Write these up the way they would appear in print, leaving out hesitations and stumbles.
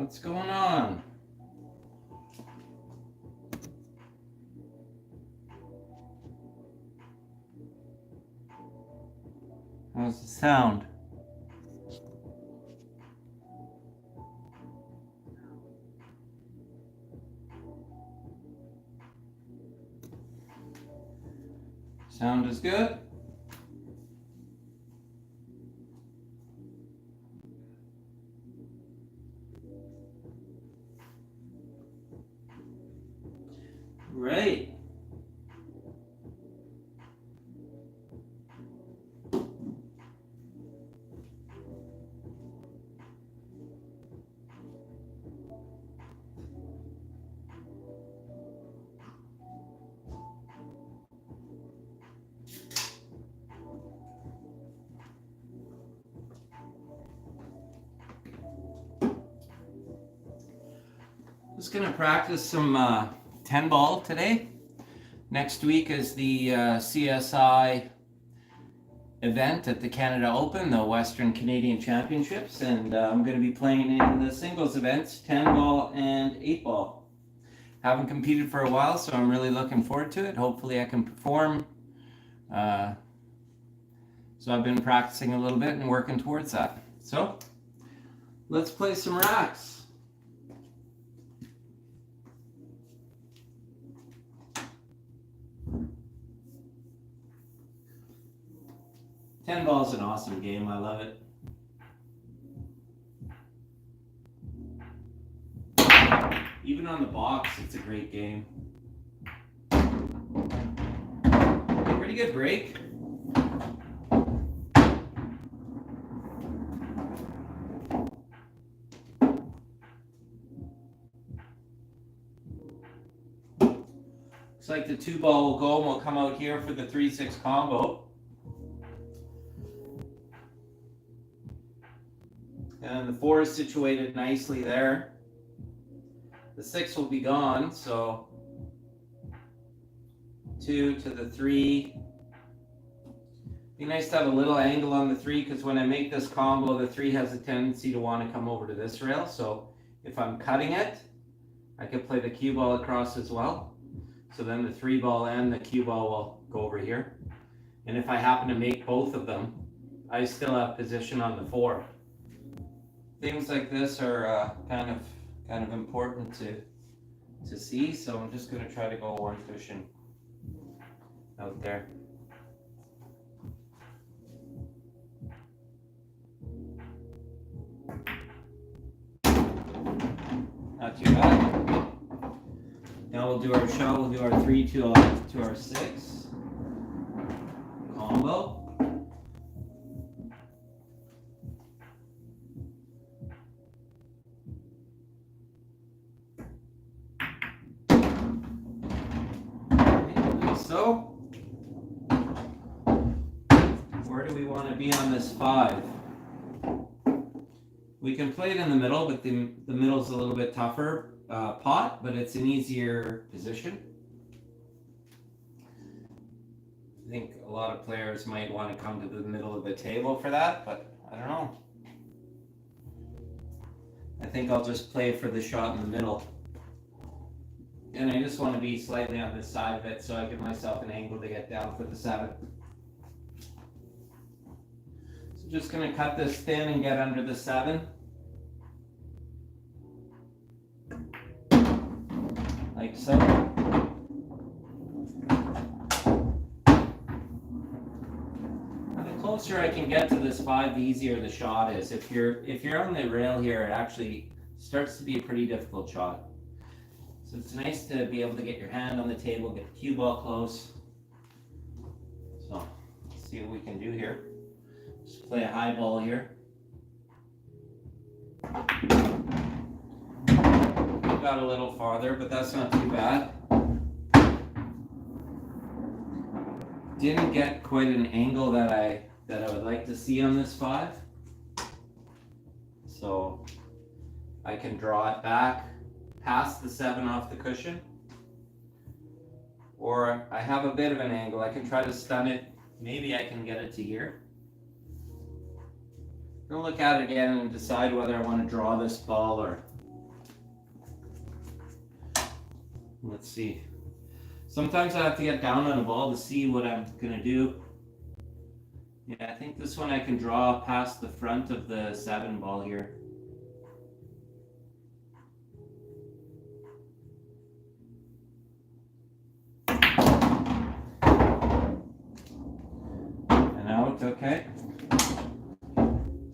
What's going on? How's the sound? Sound is good? Right. Just gonna practice some 10 ball today. Next week is the CSI event at the Canada Open, the Western Canadian Championships, and I'm going to be playing in the singles events, 10 ball and 8 ball. Haven't competed for a while, so I'm really looking forward to it. Hopefully I can perform. So I've been practicing a little bit and working towards that. So let's play some racks. Ten ball is an awesome game. I love it. Even on the box, it's a great game. Pretty good break. Looks like the 2 ball will go and we'll come out here for the 3-6 combo. And the 4 is situated nicely there. The 6 will be gone, so 2 to the 3. Be nice to have a little angle on the 3 because when I make this combo, the 3 has a tendency to want to come over to this rail. So if I'm cutting it, I could play the cue ball across as well. So then the 3 ball and the cue ball will go over here. And if I happen to make both of them, I still have position on the 4. Things like this are kind of important to see, so I'm just going to try to go 1 cushion out there. Not too bad. Now we'll do our shot. We'll do our 3 to our 6 combo. So, where do we want to be on this 5? We can play it in the middle, but the middle's a little bit tougher pot, but it's an easier position. I think a lot of players might want to come to the middle of the table for that, but I don't know. I think I'll just play for the shot in the middle. And I just want to be slightly on this side of it so I give myself an angle to get down for the 7. So just going to cut this thin and get under the 7. Like so. Now the closer I can get to this 5, the easier the shot is. If you're on the rail here, it actually starts to be a pretty difficult shot. So it's nice to be able to get your hand on the table, get the cue ball close. So let's see what we can do here. Just play a high ball here. Got a little farther, but that's not too bad. Didn't get quite an angle that I would like to see on this 5. So I can draw it back past the 7 off the cushion, or I have a bit of an angle. I can try to stun it. Maybe I can get it to here. I'm gonna look at it again and decide whether I want to draw this ball or Let's see. Sometimes I have to get down on a ball to see what I'm gonna do. Yeah, I think this one I can draw past the front of the 7 ball here. And out, okay.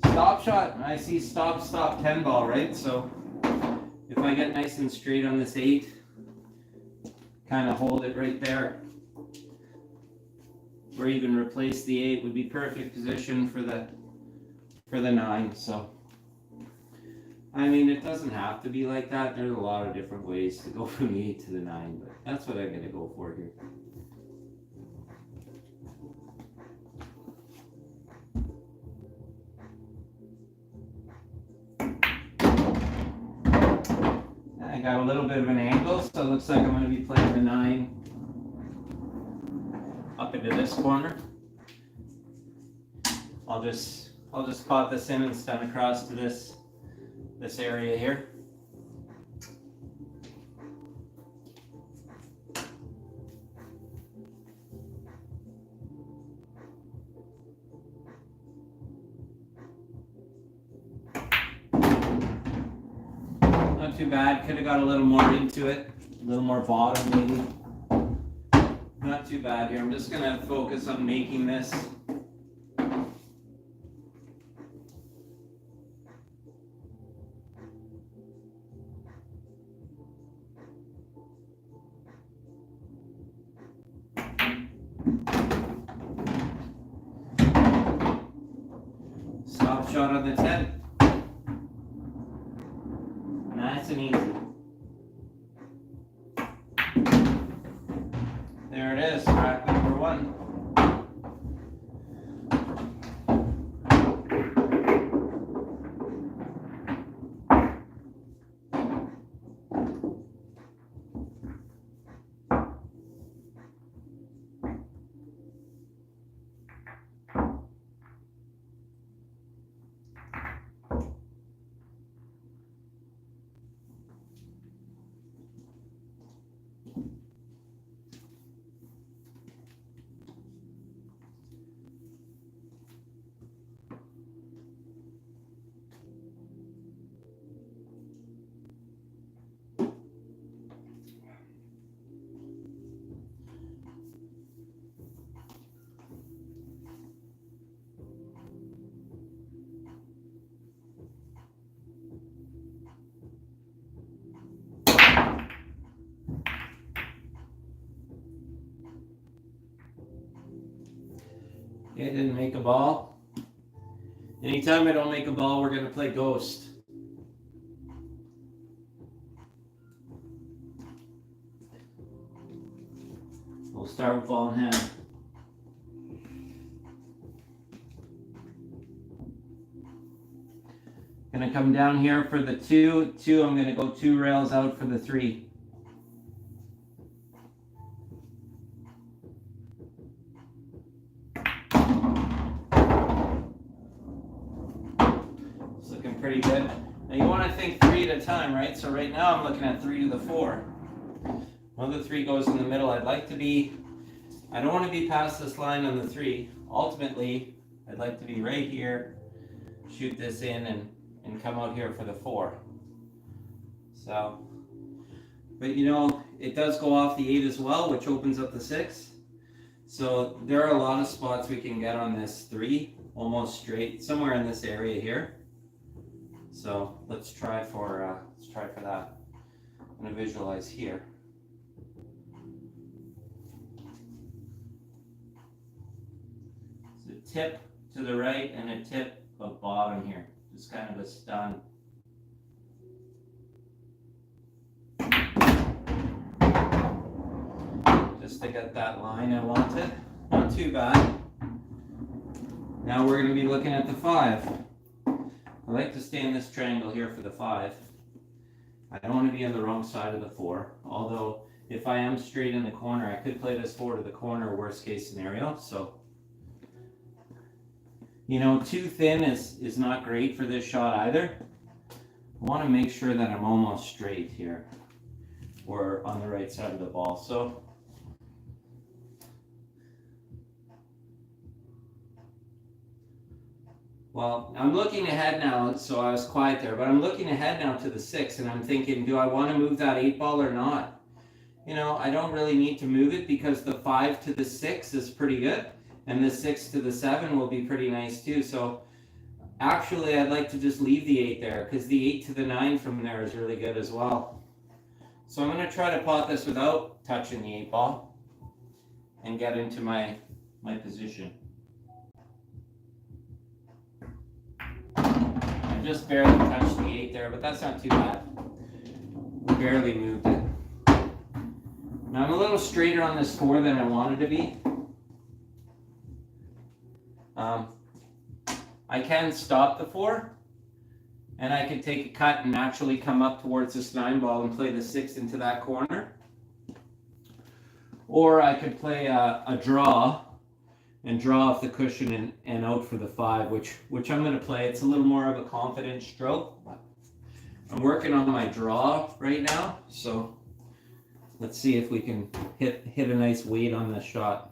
Stop shot, I see stop, 10 ball, right? So if I get nice and straight on this 8, kind of hold it right there, or even replace the 8 would be perfect position for the 9. So I mean, it doesn't have to be like that. There's a lot of different ways to go from the 8 to the 9, but that's what I'm going to go for here. I got a little bit of an angle, so it looks like I'm going to be playing the 9 up into this corner. I'll just pot this in and stun across to this area here. Not too bad. Could have got a little more into it, a little more bottom maybe. Not too bad here. I'm just gonna focus on making this. Stop shot on the 10. Nice and easy. There it is, crack number 1. It didn't make a ball. Anytime I don't make a ball, we're going to play ghost. We'll start with ball in hand. Going to come down here for the 2. I'm going to go 2 rails out for the 3. Pretty good. Now you want to think 3 at a time, right? So right now I'm looking at 3 to the 4. Well, the 3 goes in the middle. I don't want to be past this line on the 3. Ultimately, I'd like to be right here, shoot this in and come out here for the 4. So, but you know, it does go off the 8 as well, which opens up the 6. So there are a lot of spots we can get on this 3, almost straight, somewhere in this area here. So let's try for that. I'm going to visualize here. So a tip to the right and a tip of bottom here. Just kind of a stun. Just to get that line I wanted. Not too bad. Now we're going to be looking at the 5. I like to stay in this triangle here for the 5. I don't want to be on the wrong side of the 4. Although, if I am straight in the corner, I could play this 4 to the corner, worst case scenario. So, you know, too thin is not great for this shot either. I want to make sure that I'm almost straight here. or on the right side of the ball. So well, I'm looking ahead now, so I was quiet there, but I'm looking ahead now to the 6, and I'm thinking, do I want to move that 8 ball or not? You know, I don't really need to move it because the 5 to the 6 is pretty good, and the 6 to the 7 will be pretty nice too. So actually, I'd like to just leave the 8 there because the 8 to the 9 from there is really good as well. So I'm going to try to pot this without touching the 8 ball and get into my position. I just barely touched the 8 there, but that's not too bad. Barely moved it. Now I'm a little straighter on this 4 than I wanted to be. I can stop the 4, and I can take a cut and actually come up towards this 9 ball and play the 6 into that corner. Or I could play a draw and draw off the cushion and out for the 5, which I'm going to play. It's a little more of a confident stroke. I'm working on my draw right now, so let's see if we can hit a nice weight on this shot.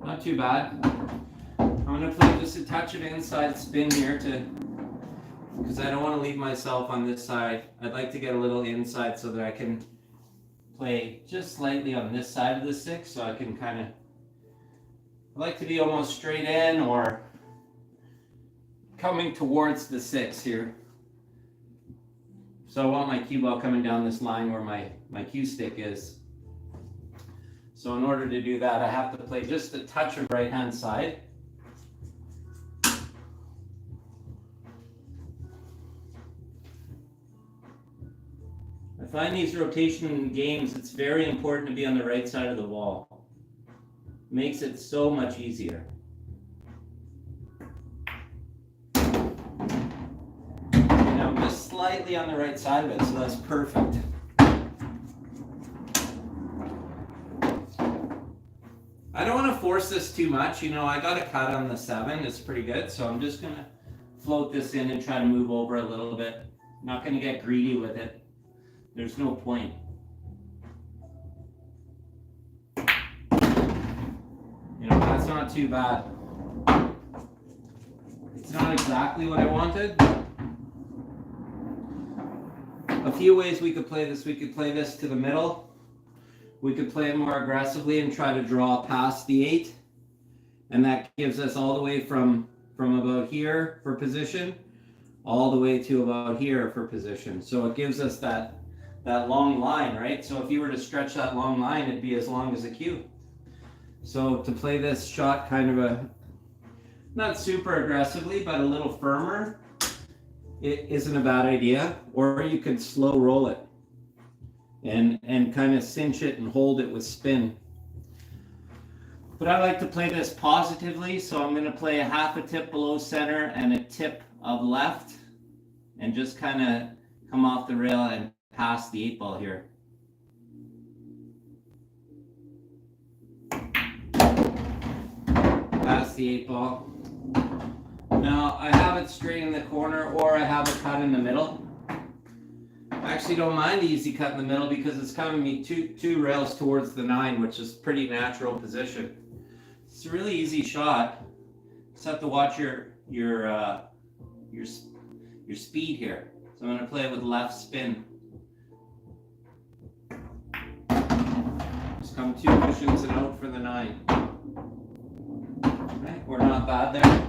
Not too bad. I'm going to play just a touch of inside spin here because I don't want to leave myself on this side. I'd like to get a little inside so that I can play just slightly on this side of the 6, so I can kind of, I like to be almost straight in or coming towards the 6 here. So I want my cue ball coming down this line where my cue stick is. So in order to do that, I have to play just a touch of right hand side. I find these rotation games, it's very important to be on the right side of the wall. It makes it so much easier. And I'm just slightly on the right side of it, so that's perfect. I don't want to force this too much. You know, I got a cut on the 7. It's pretty good, so I'm just going to float this in and try to move over a little bit. I'm not going to get greedy with it. There's no point. You know, that's not too bad. It's not exactly what I wanted. A few ways we could play this. We could play this to the middle. We could play it more aggressively and try to draw past the 8. And that gives us all the way from about here for position, all the way to about here for position. So it gives us that long line, right? So if you were to stretch that long line, it'd be as long as a cue. So to play this shot kind of not super aggressively, but a little firmer, it isn't a bad idea. Or you could slow roll it and kind of cinch it and hold it with spin. But I like to play this positively, so I'm going to play a half a tip below center and a tip of left and just kind of come off the rail and pass the 8 ball here. Pass the 8 ball. Now I have it straight in the corner, or I have a cut in the middle. I actually don't mind the easy cut in the middle because it's coming me two rails towards the 9, which is pretty natural position. It's a really easy shot. Just have to watch your speed here. So I'm going to play it with left spin. Just come 2 cushions and out for the 9. Right, we're not bad there.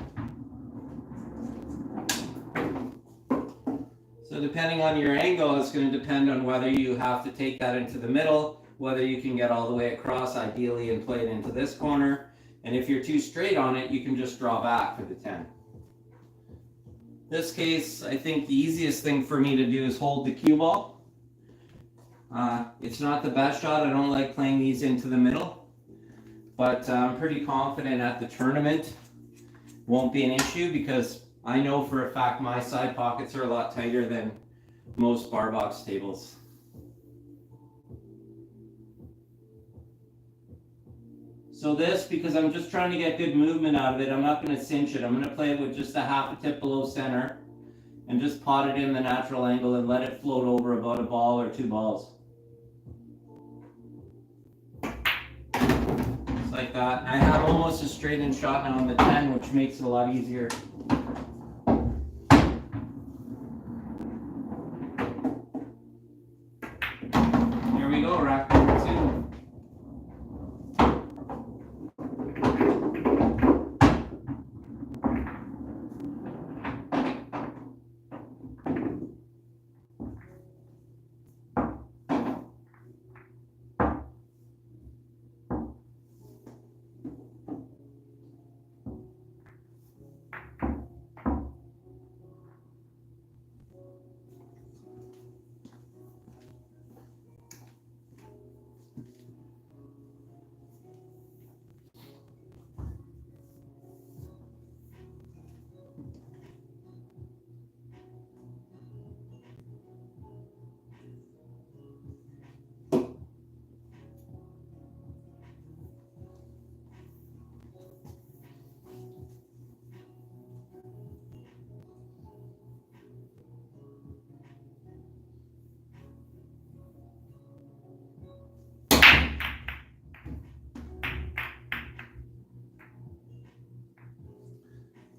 So depending on your angle, it's going to depend on whether you have to take that into the middle, whether you can get all the way across ideally and play it into this corner. And if you're too straight on it, you can just draw back for the 10. This case, I think the easiest thing for me to do is hold the cue ball. It's not the best shot. I don't like playing these into the middle, but I'm pretty confident at the tournament won't be an issue because I know for a fact my side pockets are a lot tighter than most bar box tables. So this, because I'm just trying to get good movement out of it, I'm not going to cinch it. I'm going to play it with just a half a tip below center and just pot it in the natural angle and let it float over about a ball or 2 balls. Just like that. I have almost a straight in shot now on the 10, which makes it a lot easier. Here we go, rack number 2.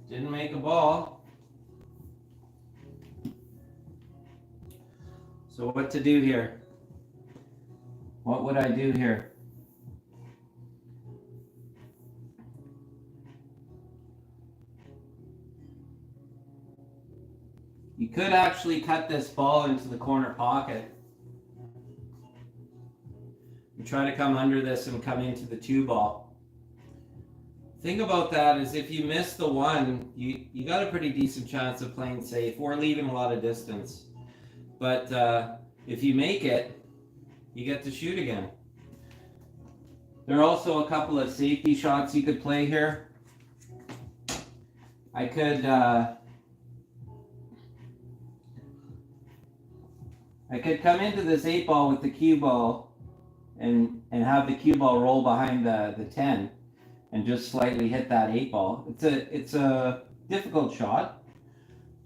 Didn't make a ball. So what to do here? What would I do here? You could actually cut this ball into the corner pocket. You try to come under this and come into the 2 ball. Thing about that is if you miss the 1, you got a pretty decent chance of playing safe or leaving a lot of distance. But if you make it, you get to shoot again. There are also a couple of safety shots you could play here. I could come into this 8 ball with the cue ball and have the cue ball roll behind the 10. And just slightly hit that 8 ball. It's a difficult shot.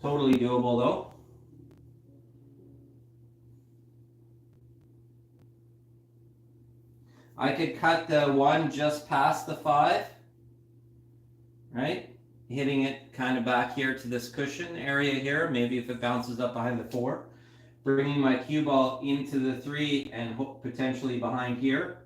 Totally doable though. I could cut the 1 just past the 5, right? Hitting it kind of back here to this cushion area here. Maybe if it bounces up behind the 4. Bringing my cue ball into the 3 and potentially behind here.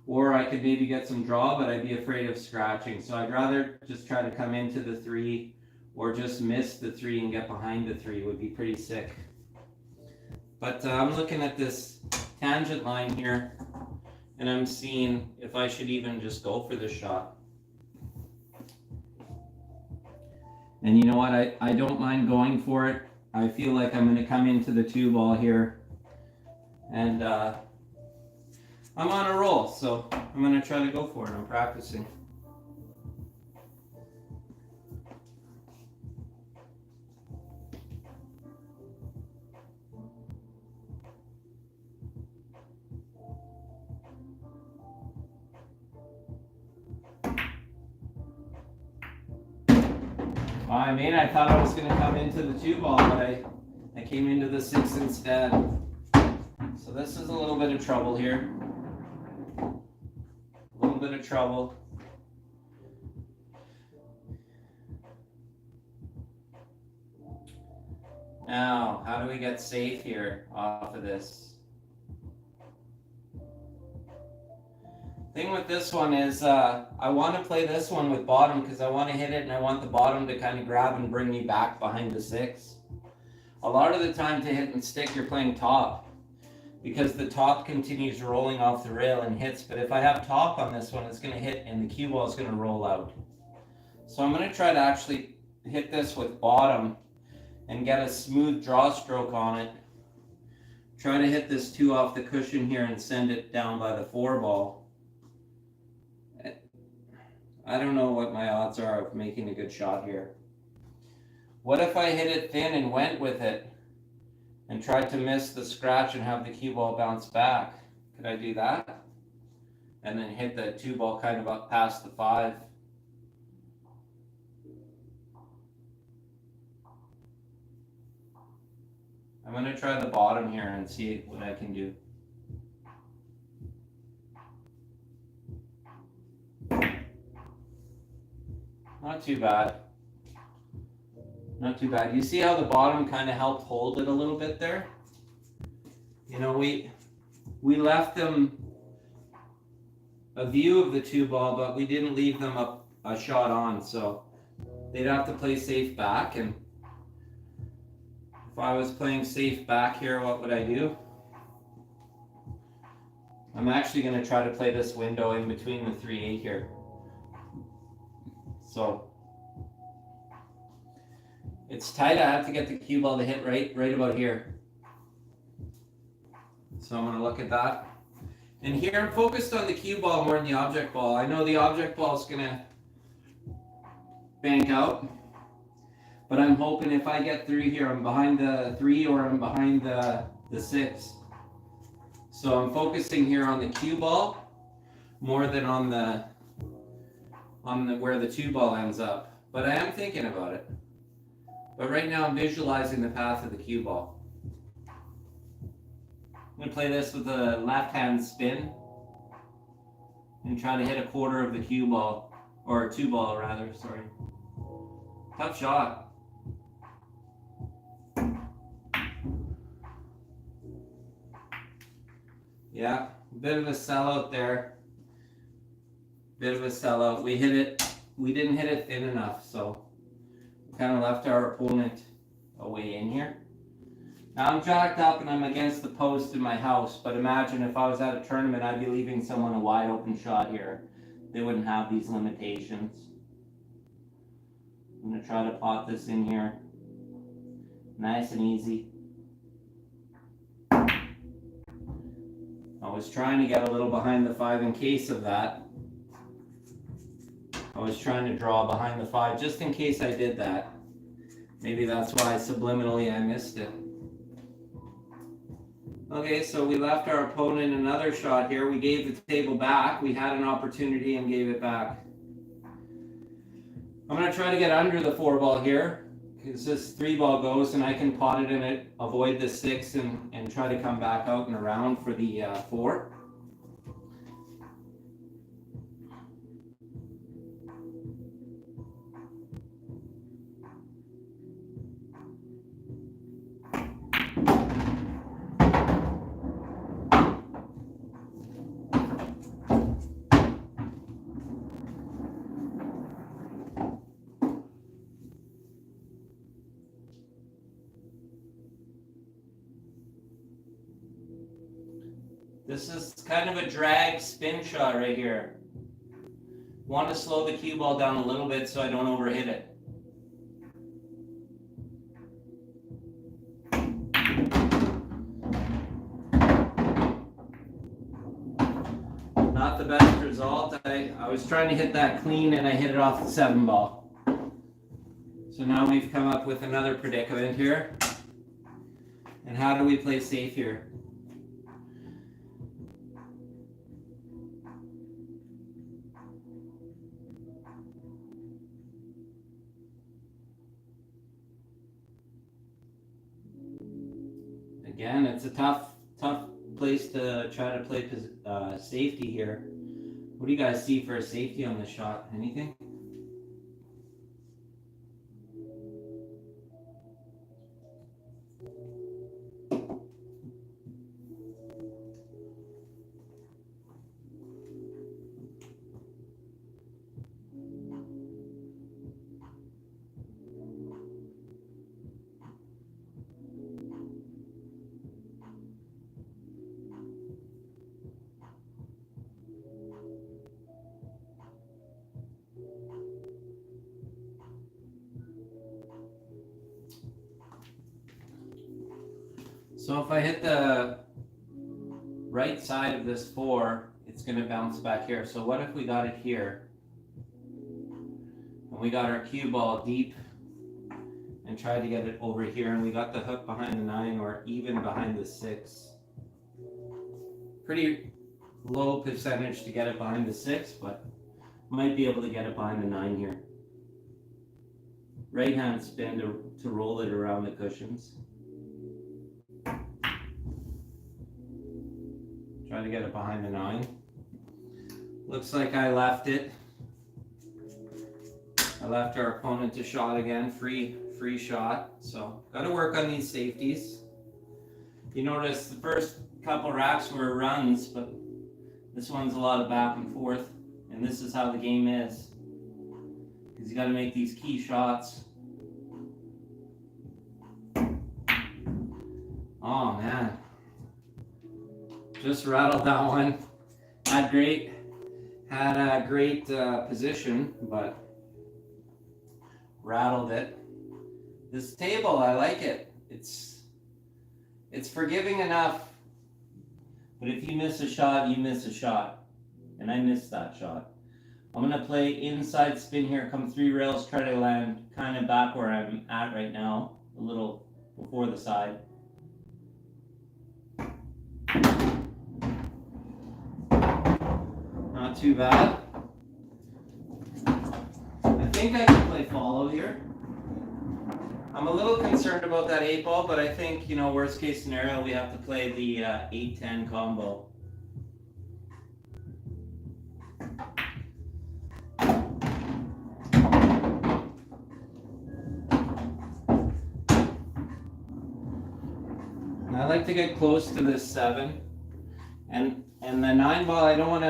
Or I could maybe get some draw, but I'd be afraid of scratching. So I'd rather just try to come into the 3 or just miss the 3 and get behind the 3 would be pretty sick. But I'm looking at this tangent line here and I'm seeing if I should even just go for this shot. And you know what? I don't mind going for it. I feel like I'm going to come into the 2 ball here and I'm on a roll, so I'm going to try to go for it. I'm practicing. I thought I was going to come into the 2 ball, but I came into the 6 instead. So this is a little bit of trouble here. A little bit of trouble. Now, how do we get safe here off of this? Thing with this one is I want to play this one with bottom because I want to hit it and I want the bottom to kind of grab and bring me back behind the 6. A lot of the time to hit and stick you're playing top because the top continues rolling off the rail and hits, but if I have top on this one it's going to hit and the cue ball is going to roll out. So I'm going to try to actually hit this with bottom and get a smooth draw stroke on it. Try to hit this 2 off the cushion here and send it down by the 4 ball. I don't know what my odds are of making a good shot here. What if I hit it thin and went with it and tried to miss the scratch and have the cue ball bounce back? Could I do that? and then hit the 2 ball kind of up past the 5. I'm going to try the bottom here and see what I can do. Not too bad. Not too bad. You see how the bottom kind of helped hold it a little bit there? You know, we left them a view of the 2 ball, but we didn't leave them a shot on, so they'd have to play safe back. And if I was playing safe back here, what would I do? I'm actually going to try to play this window in between the 3-8 here. So it's tight. I have to get the cue ball to hit right about here. So I'm going to look at that. And here I'm focused on the cue ball more than the object ball. I know the object ball is going to bank out, but I'm hoping if I get through here, I'm behind the 3 or I'm behind the 6. So I'm focusing here on the cue ball more than on the where the 2 ball ends up. But I am thinking about it. But right now I'm visualizing the path of the cue ball. I'm going to play this with a left hand spin and try to hit a quarter of the cue ball, or 2 ball rather, sorry. Tough shot. Yeah, a bit of a sellout there. Bit of a sellout. We didn't hit it thin enough, so we kind of left our opponent away in here. Now I'm jacked up and I'm against the post in my house, but imagine if I was at a tournament, I'd be leaving someone a wide open shot here. They wouldn't have these limitations. I'm going to try to pot this in here. Nice and easy. I was trying to get a little behind the 5 in case of that. I was trying to draw behind the 5 just in case I did that. Maybe that's why subliminally I missed it. Okay, so we left our opponent another shot here. We gave the table back. We had an opportunity and gave it back. I'm going to try to get under the 4 ball here, because this 3 ball goes and I can pot it in it, avoid the 6 and try to come back out and around for the 4. This is kind of a drag spin shot right here. Want to slow the cue ball down a little bit so I don't overhit it. Not the best result. I was trying to hit that clean and I hit it off the 7 ball. So now we've come up with another predicament here. And how do we play safe here? Again, it's a tough place to try to play safety here. What do you guys see for a safety on this shot? Anything? So if I hit the right side of this 4, it's going to bounce back here. So what if we got it here? And we got our cue ball deep and tried to get it over here, and we got the hook behind the 9 or even behind the 6. Pretty low percentage to get it behind the 6, but might be able to get it behind the 9 here. Right hand spin to roll it around the cushions. Try to get it behind the 9. Looks like I left it. I left our opponent to shot again, free shot. So got to work on these safeties. You notice the first couple racks were runs, but this one's a lot of back and forth, and this is how the game is. Because you got to make these key shots. Oh man, just rattled that one. Had a great position, but rattled it. This table, I like it. It's forgiving enough, but if you miss a shot, you miss a shot, and I missed that shot. I'm gonna play inside spin here, come 3 rails, try to land kind of back where I'm at right now, a little before the side. Not too bad. I think I can play follow here. I'm a little concerned about that 8 ball, but I think, you know, worst case scenario, we have to play the 8-10 combo. And I like to get close to this 7, and the 9 ball. I don't want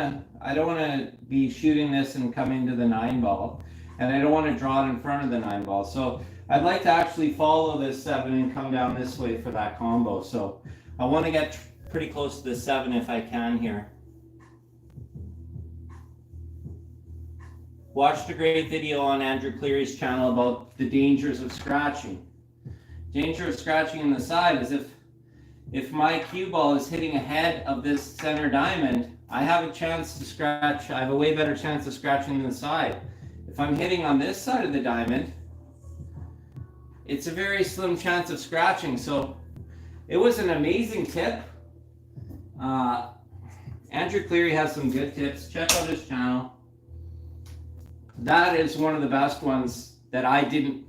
to be shooting this and coming to the 9 ball, and I don't want to draw it in front of the 9 ball. So I'd like to actually follow this 7 and come down this way for that combo. So I want to get pretty close to the 7 if I can here. Watched a great video on Andrew Cleary's channel about the dangers of scratching. Danger of scratching in the side is if my cue ball is hitting ahead of this center diamond, I have a chance to scratch. I have a way better chance of scratching than the side. If I'm hitting on this side of the diamond, it's a very slim chance of scratching. So it was an amazing tip. Andrew Cleary has some good tips. Check out his channel. That is one of the best ones that I didn't.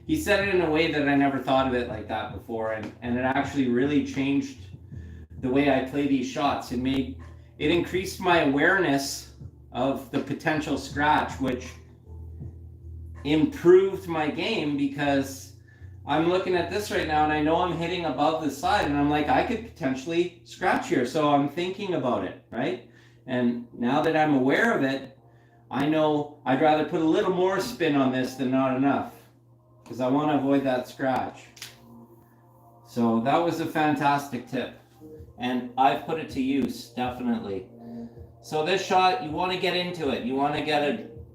He said it in a way that I never thought of it like that before, and it actually really changed the way I play these shots. It increased my awareness of the potential scratch, which improved my game, because I'm looking at this right now and I know I'm hitting above the side, and I'm like, I could potentially scratch here. So I'm thinking about it, right? And now that I'm aware of it, I know I'd rather put a little more spin on this than not enough, because I want to avoid that scratch. So that was a fantastic tip, and I've put it to use, definitely. So this shot, you want to get into it. You want to get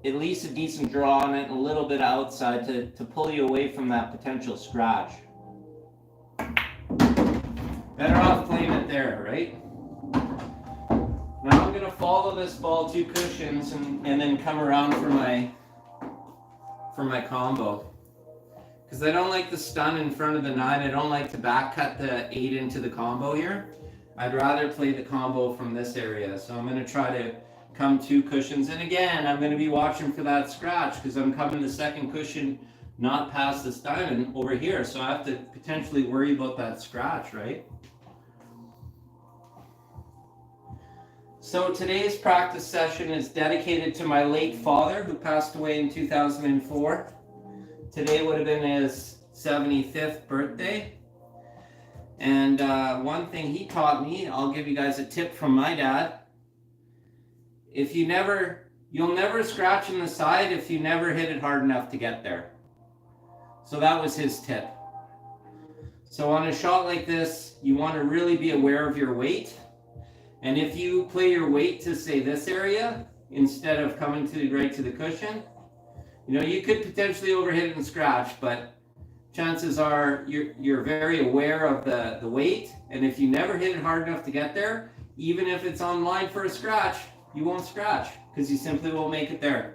at least a decent draw on it, a little bit outside to pull you away from that potential scratch. Better off playing it there, right? Now I'm going to follow this ball 2 cushions and then come around for my combo. Because I don't like the stun in front of the 9. I don't like to back cut the 8 into the combo here. I'd rather play the combo from this area. So I'm going to try to come 2 cushions. And again, I'm going to be watching for that scratch, because I'm coming the 2nd cushion not past this diamond over here. So I have to potentially worry about that scratch, right? So today's practice session is dedicated to my late father, who passed away in 2004. Today would have been his 75th birthday. And one thing he taught me, I'll give you guys a tip from my dad. You'll never scratch in the side if you never hit it hard enough to get there. So that was his tip. So on a shot like this, you want to really be aware of your weight. And if you play your weight to, say, this area, instead of coming right to the cushion, you know, you could potentially overhit it and scratch, but chances are you're very aware of the weight, and if you never hit it hard enough to get there, even if it's on line for a scratch, you won't scratch, because you simply won't make it there.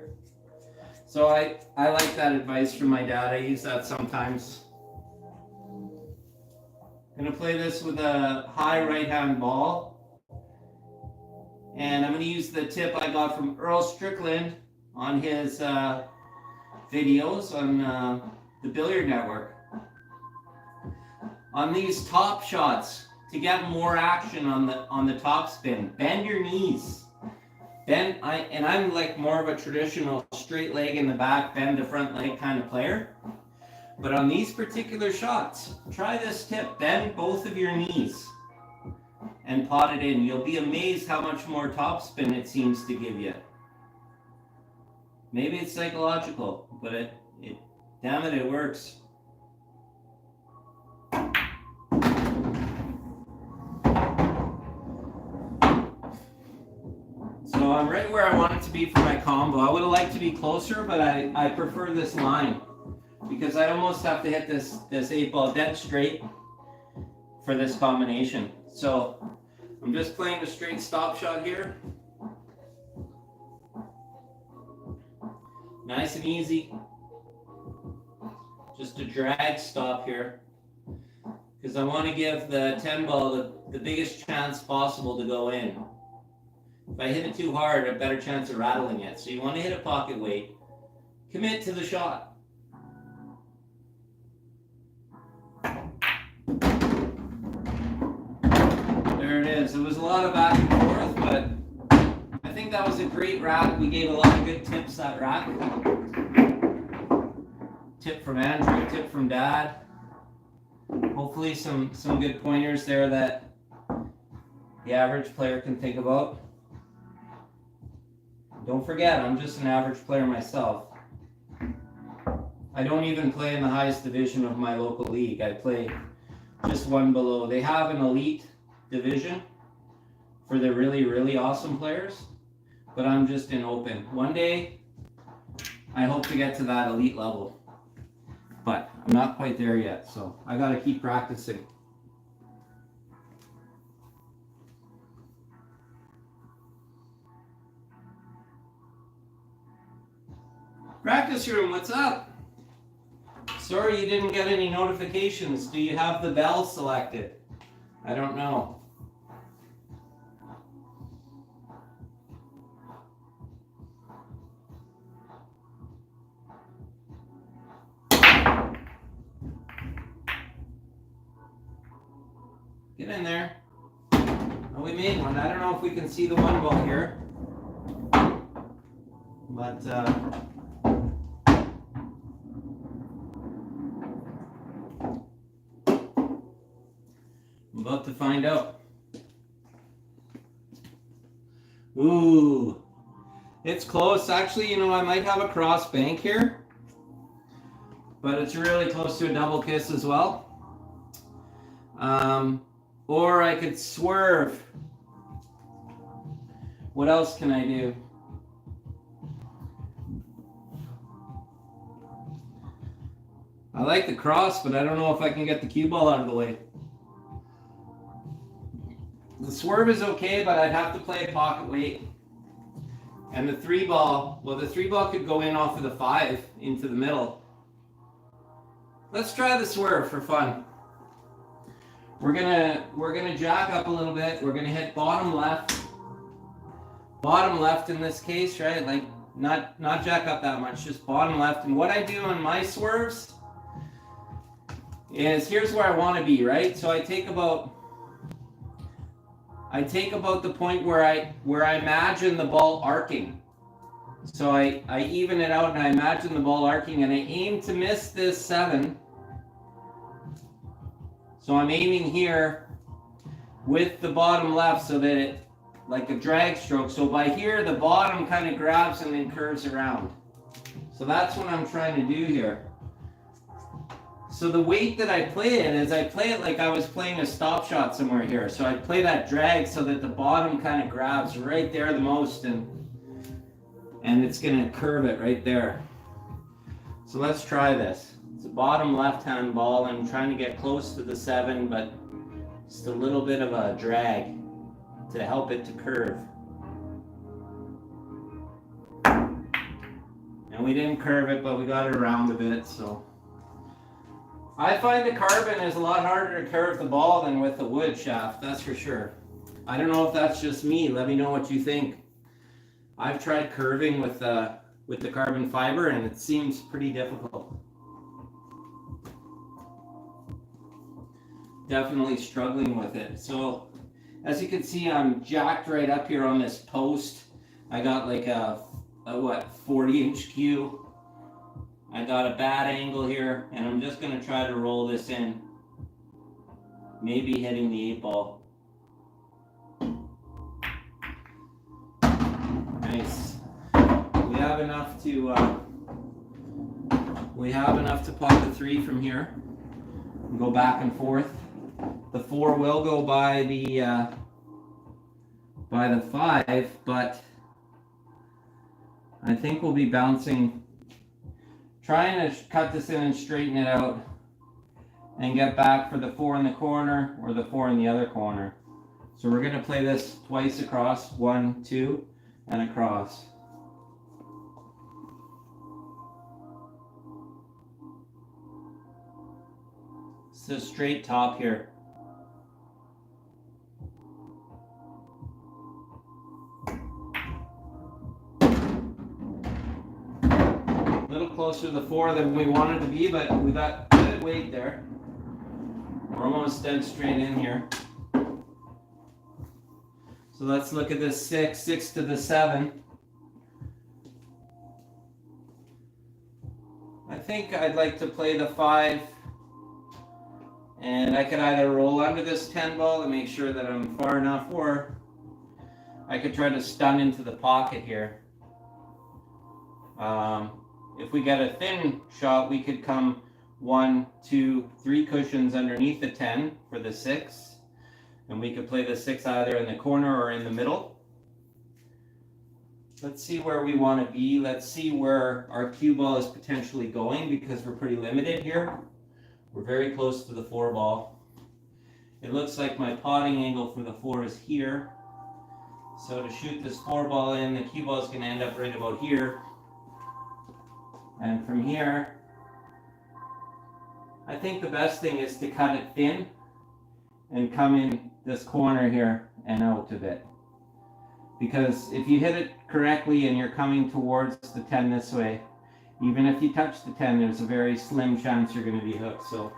So I like that advice from my dad. I use that sometimes. I'm going to play this with a high right hand ball, And I'm going to use the tip I got from Earl Strickland on his videos on the Billiard Network. On these top shots, to get more action on the top spin, bend your knees. I'm like more of a traditional straight leg in the back, bend the front leg kind of player. But on these particular shots, try this tip. Bend both of your knees and pot it in. You'll be amazed how much more topspin it seems to give you. Maybe it's psychological, but damn it, it works. So I'm right where I want it to be for my combo. I would have liked to be closer, but I prefer this line because I almost have to hit this 8-ball dead straight for this combination. So I'm just playing a straight stop shot here. Nice and easy. Just a drag stop here because I want to give the 10-ball the biggest chance possible to go in. If I hit it too hard, a better chance of rattling it. So you want to hit a pocket weight. Commit to the shot. There it is. It was a lot of back and forth, but I think that was a great rack. We gave a lot of good tips that rack. Tip from Andrew, tip from Dad. Hopefully some good pointers there that the average player can think about. Don't forget, I'm just an average player myself. I don't even play in the highest division of my local league. I play just one below. They have an elite division for the really, really awesome players, but I'm just in open. One day, I hope to get to that elite level, but I'm not quite there yet, so I gotta keep practicing. Practice room, what's up? Sorry you didn't get any notifications. Do you have the bell selected? I don't know. Get in there. Oh, we made one. I don't know if we can see the one ball here. But I'm about to find out. Ooh, it's close. Actually, you know, I might have a cross bank here, but it's really close to a double kiss as well. Or I could swerve. What else can I do? I like the cross, but I don't know if I can get the cue ball out of the way. The swerve is okay, but I'd have to play a pocket weight. And the 3-ball, well, the 3-ball could go in off of the 5 into the middle. Let's try the swerve for fun. We're gonna jack up a little bit. We're gonna hit bottom left in this case, right? Like not jack up that much, just bottom left. And what I do on my swerves is here's where I want to be, right? So I take about the point where I imagine the ball arcing. So I even it out and I imagine the ball arcing and I aim to miss this 7. So I'm aiming here with the bottom left so that it, like a drag stroke. So by here, the bottom kind of grabs and then curves around. So that's what I'm trying to do here. So the weight that I play it is I play it like I was playing a stop shot somewhere here. So I play that drag so that the bottom kind of grabs right there the most and it's gonna curve it right there. So let's try this. It's a bottom left-hand ball. I'm trying to get close to the 7, but just a little bit of a drag to help it to curve. And we didn't curve it, but we got it around a bit, so. I find the carbon is a lot harder to curve the ball than with the wood shaft, that's for sure. I don't know if that's just me. Let me know what you think. I've tried curving with the carbon fiber and it seems pretty difficult. Definitely struggling with it. So as you can see, I'm jacked right up here on this post. I got like a 40-inch cue. I got a bad angle here, and I'm just going to try to roll this in. Maybe hitting the 8 ball. Nice. We have enough to pop the 3 from here and go back and forth. The 4 will go by the 5, but I think we'll be bouncing, trying to cut this in and straighten it out and get back for the 4 in the corner or the 4 in the other corner. So we're going to play this twice across, 1, 2, and across. It's a straight top here. A little closer to the 4 than we wanted to be, but we got good weight there. We're almost dead straight in here. So let's look at this 6 to the 7. I think I'd like to play the 5, and I could either roll under this 10 ball to make sure that I'm far enough, or I could try to stun into the pocket here. If we get a thin shot, we could come 1, 2, 3 cushions underneath the 10 for the 6. And we could play the 6 either in the corner or in the middle. Let's see where we want to be. Let's see where our cue ball is potentially going, because we're pretty limited here. We're very close to the 4 ball. It looks like my potting angle for the 4 is here. So to shoot this 4 ball in, the cue ball is going to end up right about here. And from here, I think the best thing is to cut it thin and come in this corner here and out of it. Because if you hit it correctly and you're coming towards the 10 this way, even if you touch the 10, there's a very slim chance you're going to be hooked. So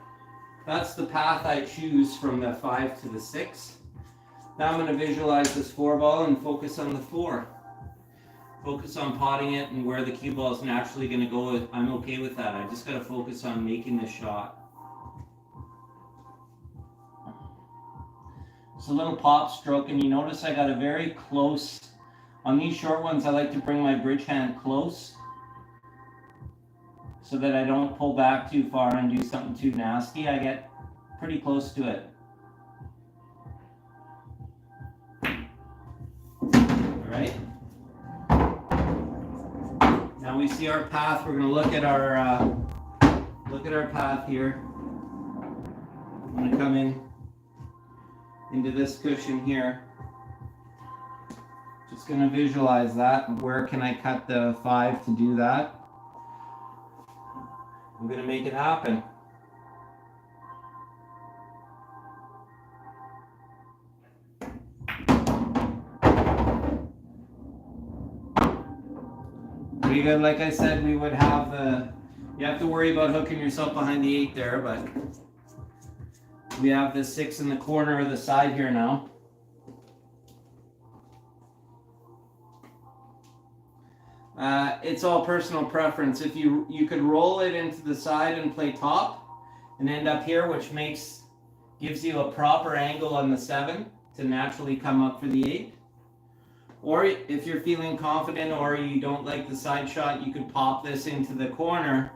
that's the path I choose from the 5 to the 6. Now I'm going to visualize this 4 ball and focus on the 4. Focus on potting it, and where the cue ball is naturally going to go, I'm okay with that. I just got to focus on making the shot. It's a little pop stroke, and you notice I got a very close, on these short ones I like to bring my bridge hand close so that I don't pull back too far and do something too nasty. I get pretty close to it. All right. Now we see our path. We're going to look at our path here. I'm going to come into this cushion here. Just going to visualize that. Where can I cut the 5 to do that? I'm going to make it happen. Pretty good. Like I said, we would have you have to worry about hooking yourself behind the 8 there, but we have the 6 in the corner of the side here now. It's all personal preference. If you could roll it into the side and play top and end up here, which gives you a proper angle on the 7 to naturally come up for the 8. Or if you're feeling confident or you don't like the side shot, you could pop this into the corner.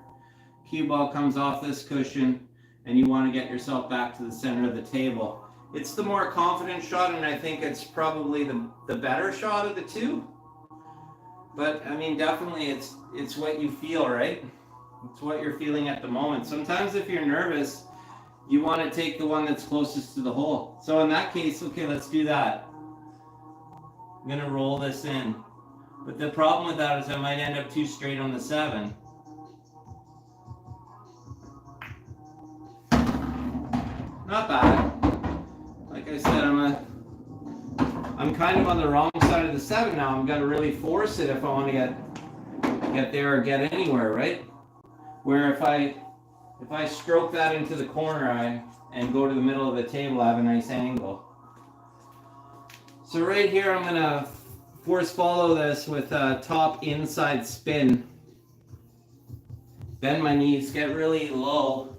Cue ball comes off this cushion, and you want to get yourself back to the center of the table. It's the more confident shot, and I think it's probably the better shot of the 2. But I mean, definitely it's what you feel, right? It's what you're feeling at the moment. Sometimes if you're nervous, you want to take the one that's closest to the hole. So in that case, okay, let's do that. I'm going to roll this in. But the problem with that is I might end up too straight on the 7. Not bad. Like I said, I'm going to I'm kind of on the wrong side of the 7 now. I'm gonna really force it if I want to get there or get anywhere, right? Where if I stroke that into the corner and go to the middle of the table, I have a nice angle. So right here, I'm gonna force follow this with a top inside spin. Bend my knees, get really low,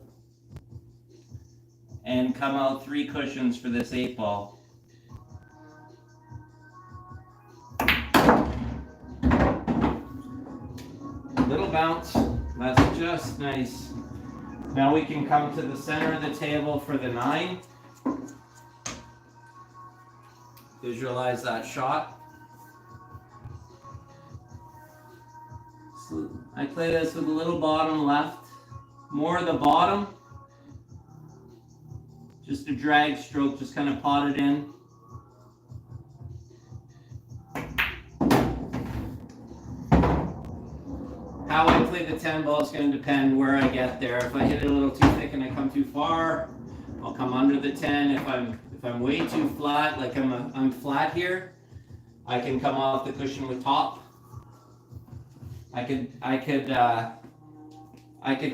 and come out 3 cushions for this 8 ball. Little bounce, that's just nice. Now we can come to the center of the table for the 9. Visualize that shot. So I play this with a little bottom left, more of the bottom. Just a drag stroke, just kind of pot it in. How I play the 10 ball is going to depend where I get there. If I hit it a little too thick and I come too far, I'll come under the 10. If I'm way too flat, like I'm flat here, I can come off the cushion with top. I could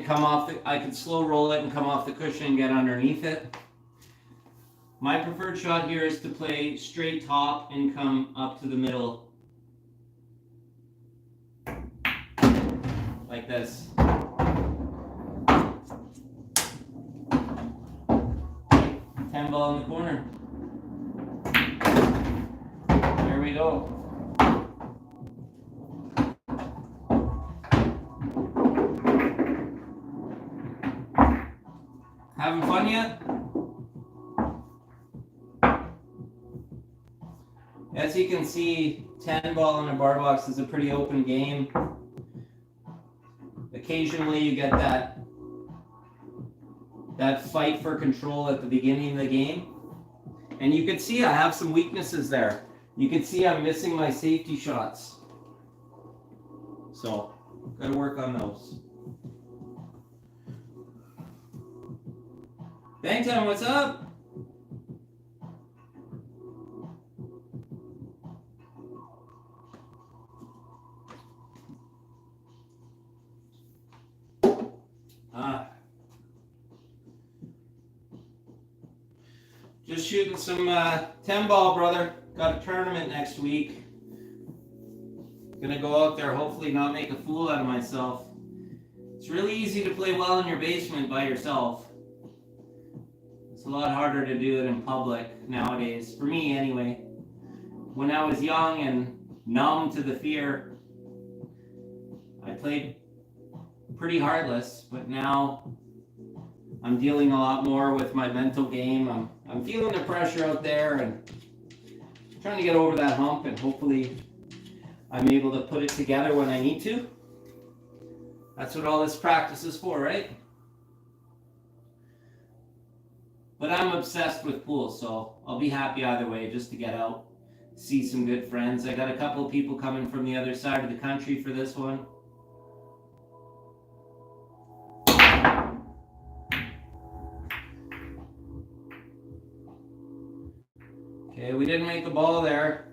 come off I could slow roll it and come off the cushion and get underneath it. My preferred shot here is to play straight top and come up to the middle. Like this. 10 ball in the corner. There we go. Having fun yet? As you can see, 10 ball in a bar box is a pretty open game. Occasionally you get that fight for control at the beginning of the game. And you can see I have some weaknesses there. You can see I'm missing my safety shots. So, gotta work on those. Bangtown, what's up? Just shooting some 10 ball, brother. Got a tournament next week. Gonna go out there, hopefully not make a fool out of myself. It's really easy to play well in your basement by yourself. It's a lot harder to do it in public nowadays, for me anyway. When I was young and numb to the fear, I played pretty heartless, but now I'm dealing a lot more with my mental game. I'm feeling the pressure out there and trying to get over that hump, and hopefully I'm able to put it together when I need to. That's what all this practice is for, right? But I'm obsessed with pool, so I'll be happy either way, just to get out, see some good friends. I got a couple of people coming from the other side of the country for this one. Okay, we didn't make the ball there.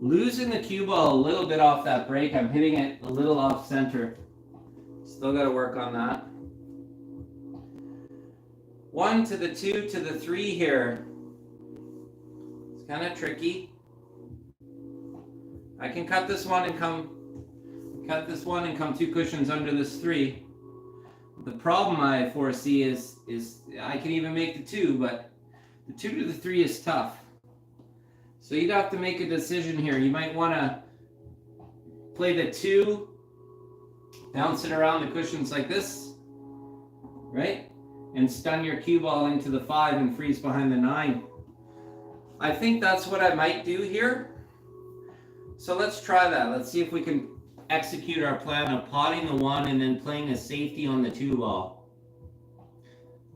Losing the cue ball a little bit off that break. I'm hitting it a little off center. Still got to work on that. 1 to the 2 to the 3 here. It's kind of tricky. I can cut this one and come 2 cushions under this 3. The problem I foresee is I can even make the 2, but the 2 to the 3 is tough. So you'd have to make a decision here. You might want to play the 2, bounce it around the cushions like this, right? And stun your cue ball into the 5 and freeze behind the 9. I think that's what I might do here. So let's try that. Let's see if we can execute our plan of potting the 1 and then playing a safety on the 2 ball.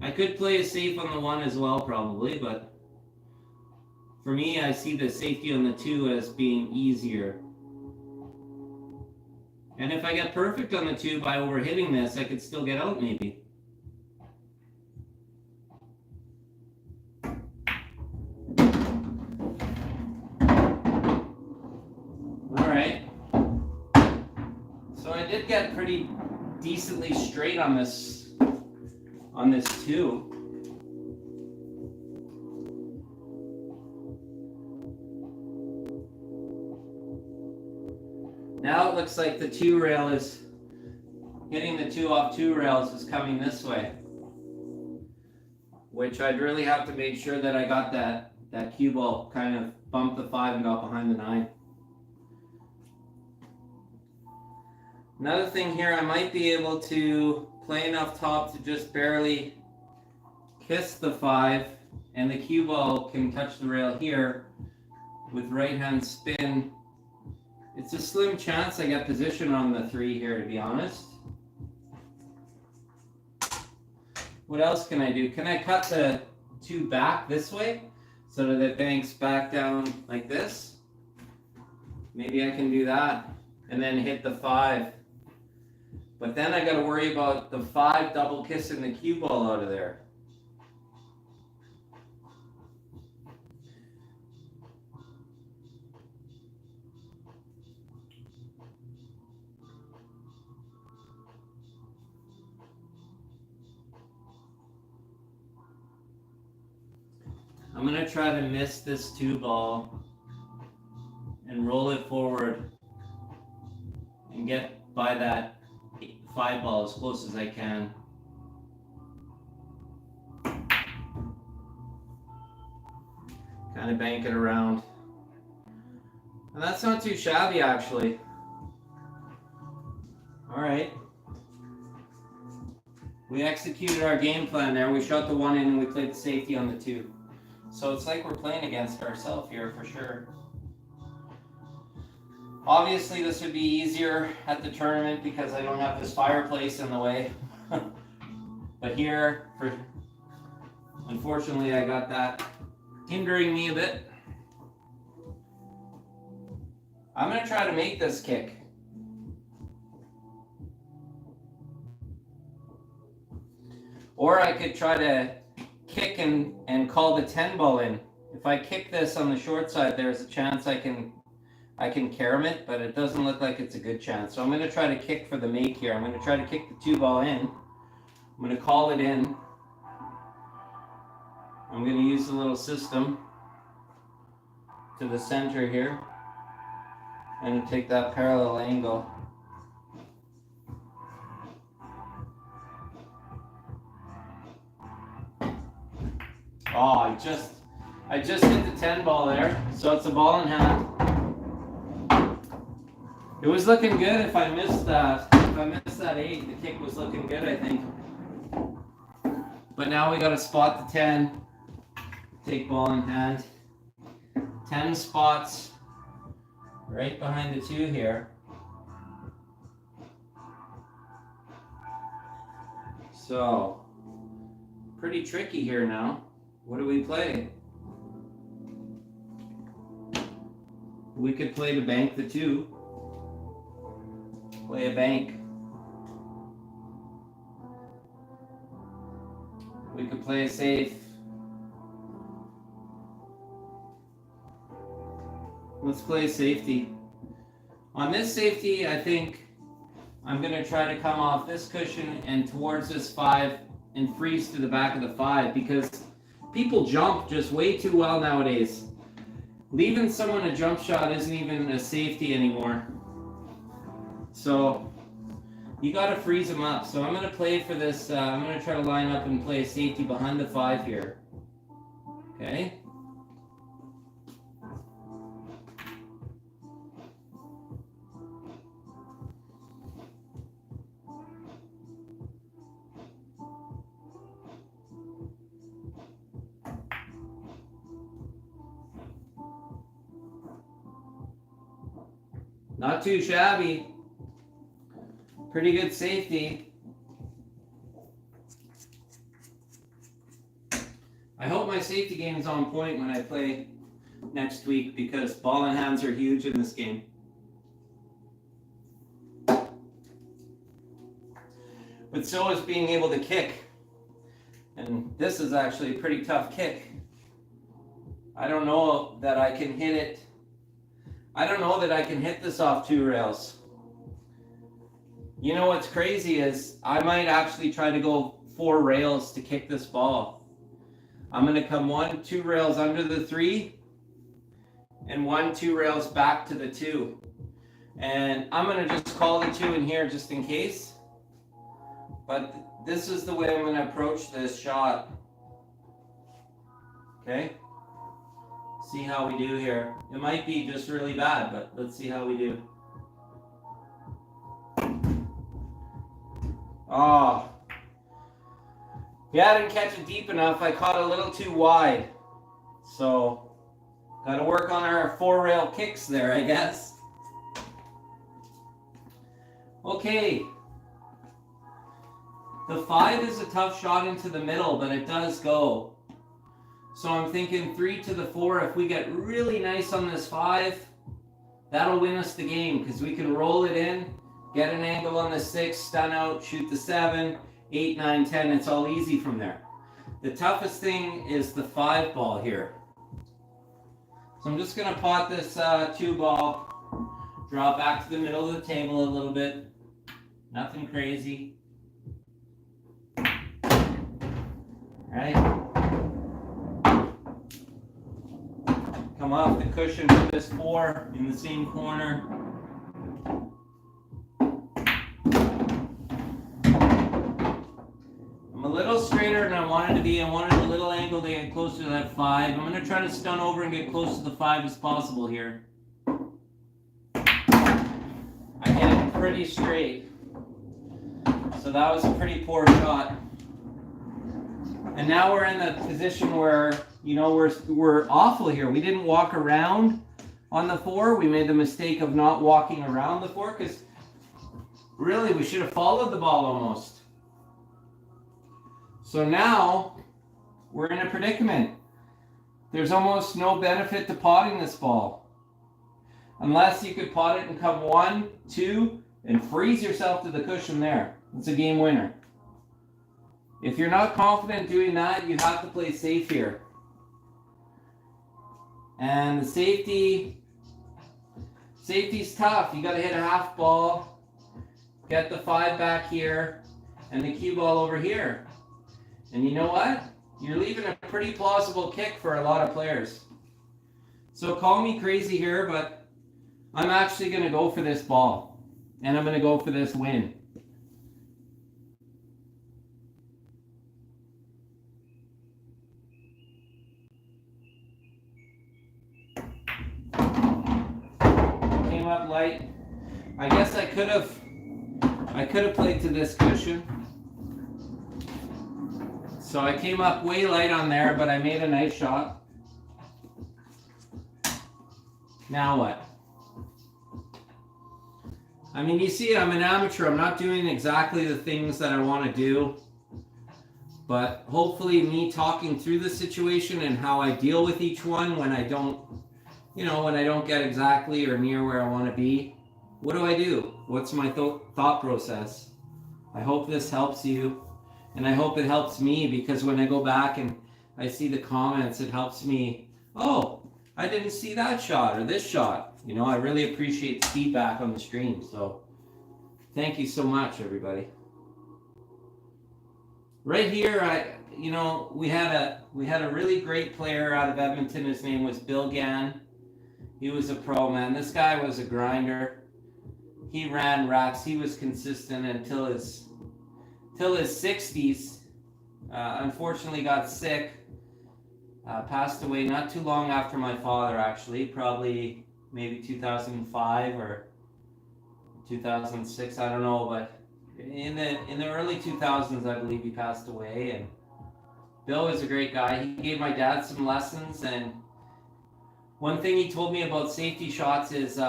I could play a safe on the 1 as well probably, but for me I see the safety on the 2 as being easier. And if I get perfect on the 2 by overhitting this, I could still get out maybe. So I did get pretty decently straight on this two. Now it looks like the two rail is hitting the two off two rails is coming this way, which I'd really have to make sure that I got that cue ball kind of bumped the 5 and got behind the 9. Another thing here, I might be able to play enough top to just barely kiss the 5, and the cue ball can touch the rail here with right hand spin. It's a slim chance I get position on the 3 here, to be honest. What else can I do? Can I cut the 2 back this way so that it banks back down like this? Maybe I can do that and then hit the 5. But then I got to worry about the 5 double kissing the cue ball out of there. I'm going to try to miss this 2 ball and roll it forward and get by that 5 ball as close as I can. Kind of bank it around. And that's not too shabby, actually. All right. We executed our game plan there. We shot the 1 in and we played the safety on the 2. So it's like we're playing against ourselves here for sure. Obviously this would be easier at the tournament because I don't have this fireplace in the way. But here, unfortunately I got that hindering me a bit. I'm going to try to make this kick. Or I could try to kick and call the 10 ball in. If I kick this on the short side, there's a chance I can carom it, but it doesn't look like it's a good chance. So I'm going to try to kick for the make here. I'm going to try to kick the 2 ball in. I'm going to call it in. I'm going to use the little system to the center here and take that parallel angle. Oh, I just hit the 10 ball there, so it's a ball in hand. It was looking good. If I missed that 8, the kick was looking good, I think. But now we got to spot the 10. Take ball in hand. 10 spots right behind the 2 here. So, pretty tricky here now. What do we play? We could play to bank the 2. Play a bank. We could play a safe. Let's play a safety. On this safety, I think I'm going to try to come off this cushion and towards this 5 and freeze to the back of the 5 because people jump just way too well nowadays. Leaving someone a jump shot isn't even a safety anymore. So you got to freeze them up. So I'm going to play for this. I'm going to try to line up and play a safety behind the 5 here. Okay. Not too shabby. Pretty good safety. I hope my safety game is on point when I play next week because ball and hands are huge in this game. But so is being able to kick. And this is actually a pretty tough kick. I don't know that I can hit it. I don't know that I can hit this off 2 rails. You know what's crazy is I might actually try to go 4 rails to kick this ball. I'm going to come 1, 2 rails under the 3 and 1, 2 rails back to the 2. And I'm going to just call the 2 in here just in case. But this is the way I'm going to approach this shot. Okay? See how we do here. It might be just really bad, but let's see how we do. Oh. Yeah, I didn't catch it deep enough. I caught a little too wide. So, got to work on our 4 rail kicks there, I guess. Okay. The 5 is a tough shot into the middle, but it does go. So I'm thinking 3 to the 4. If we get really nice on this 5, that'll win us the game because we can roll it in, get an angle on the 6, stun out, shoot the 7, 8, 9, 10. It's all easy from there. The toughest thing is the 5 ball here. So I'm just going to pot this 2 ball, draw back to the middle of the table a little bit. Nothing crazy. All right. Come off the cushion for this 4 in the same corner. I'm a little straighter than I wanted to be. I wanted a little angle to get closer to that 5. I'm going to try to stun over and get close to the 5 as possible here. I hit it pretty straight. So that was a pretty poor shot. And now we're in the position where, you know, we're awful here. We didn't walk around on the 4. We made the mistake of not walking around the 4 because really we should have followed the ball almost. So now we're in a predicament. There's almost no benefit to potting this ball. Unless you could pot it and come 1, 2, and freeze yourself to the cushion there. It's a game winner. If you're not confident doing that, you have to play safe here. And the safety's tough. You got to hit a half ball, get the 5 back here, and the cue ball over here. And you know what? You're leaving a pretty plausible kick for a lot of players. So call me crazy here, but I'm actually going to go for this ball. And I'm going to go for this win. Came up light. I guess I could have played to this cushion. So I came up way light on there, but I made a nice shot. Now what? I mean, you see, I'm an amateur. I'm not doing exactly the things that I want to do. But hopefully me talking through the situation and how I deal with each one when I don't, you know, when I don't get exactly or near where I want to be. What do? What's my thought process? I hope this helps you. And I hope it helps me because when I go back and I see the comments, it helps me. Oh, I didn't see that shot or this shot. You know, I really appreciate the feedback on the stream. So thank you so much, everybody. Right here, we had a really great player out of Edmonton. His name was Bill Gann. He was a pro, man. This guy was a grinder. He ran racks. He was consistent until his 60s. Unfortunately got sick. Passed away not too long after my father, actually. Probably maybe 2005 or 2006, I don't know, but in the early 2000s, I believe he passed away. And Bill was a great guy. He gave my dad some lessons, and one thing he told me about safety shots is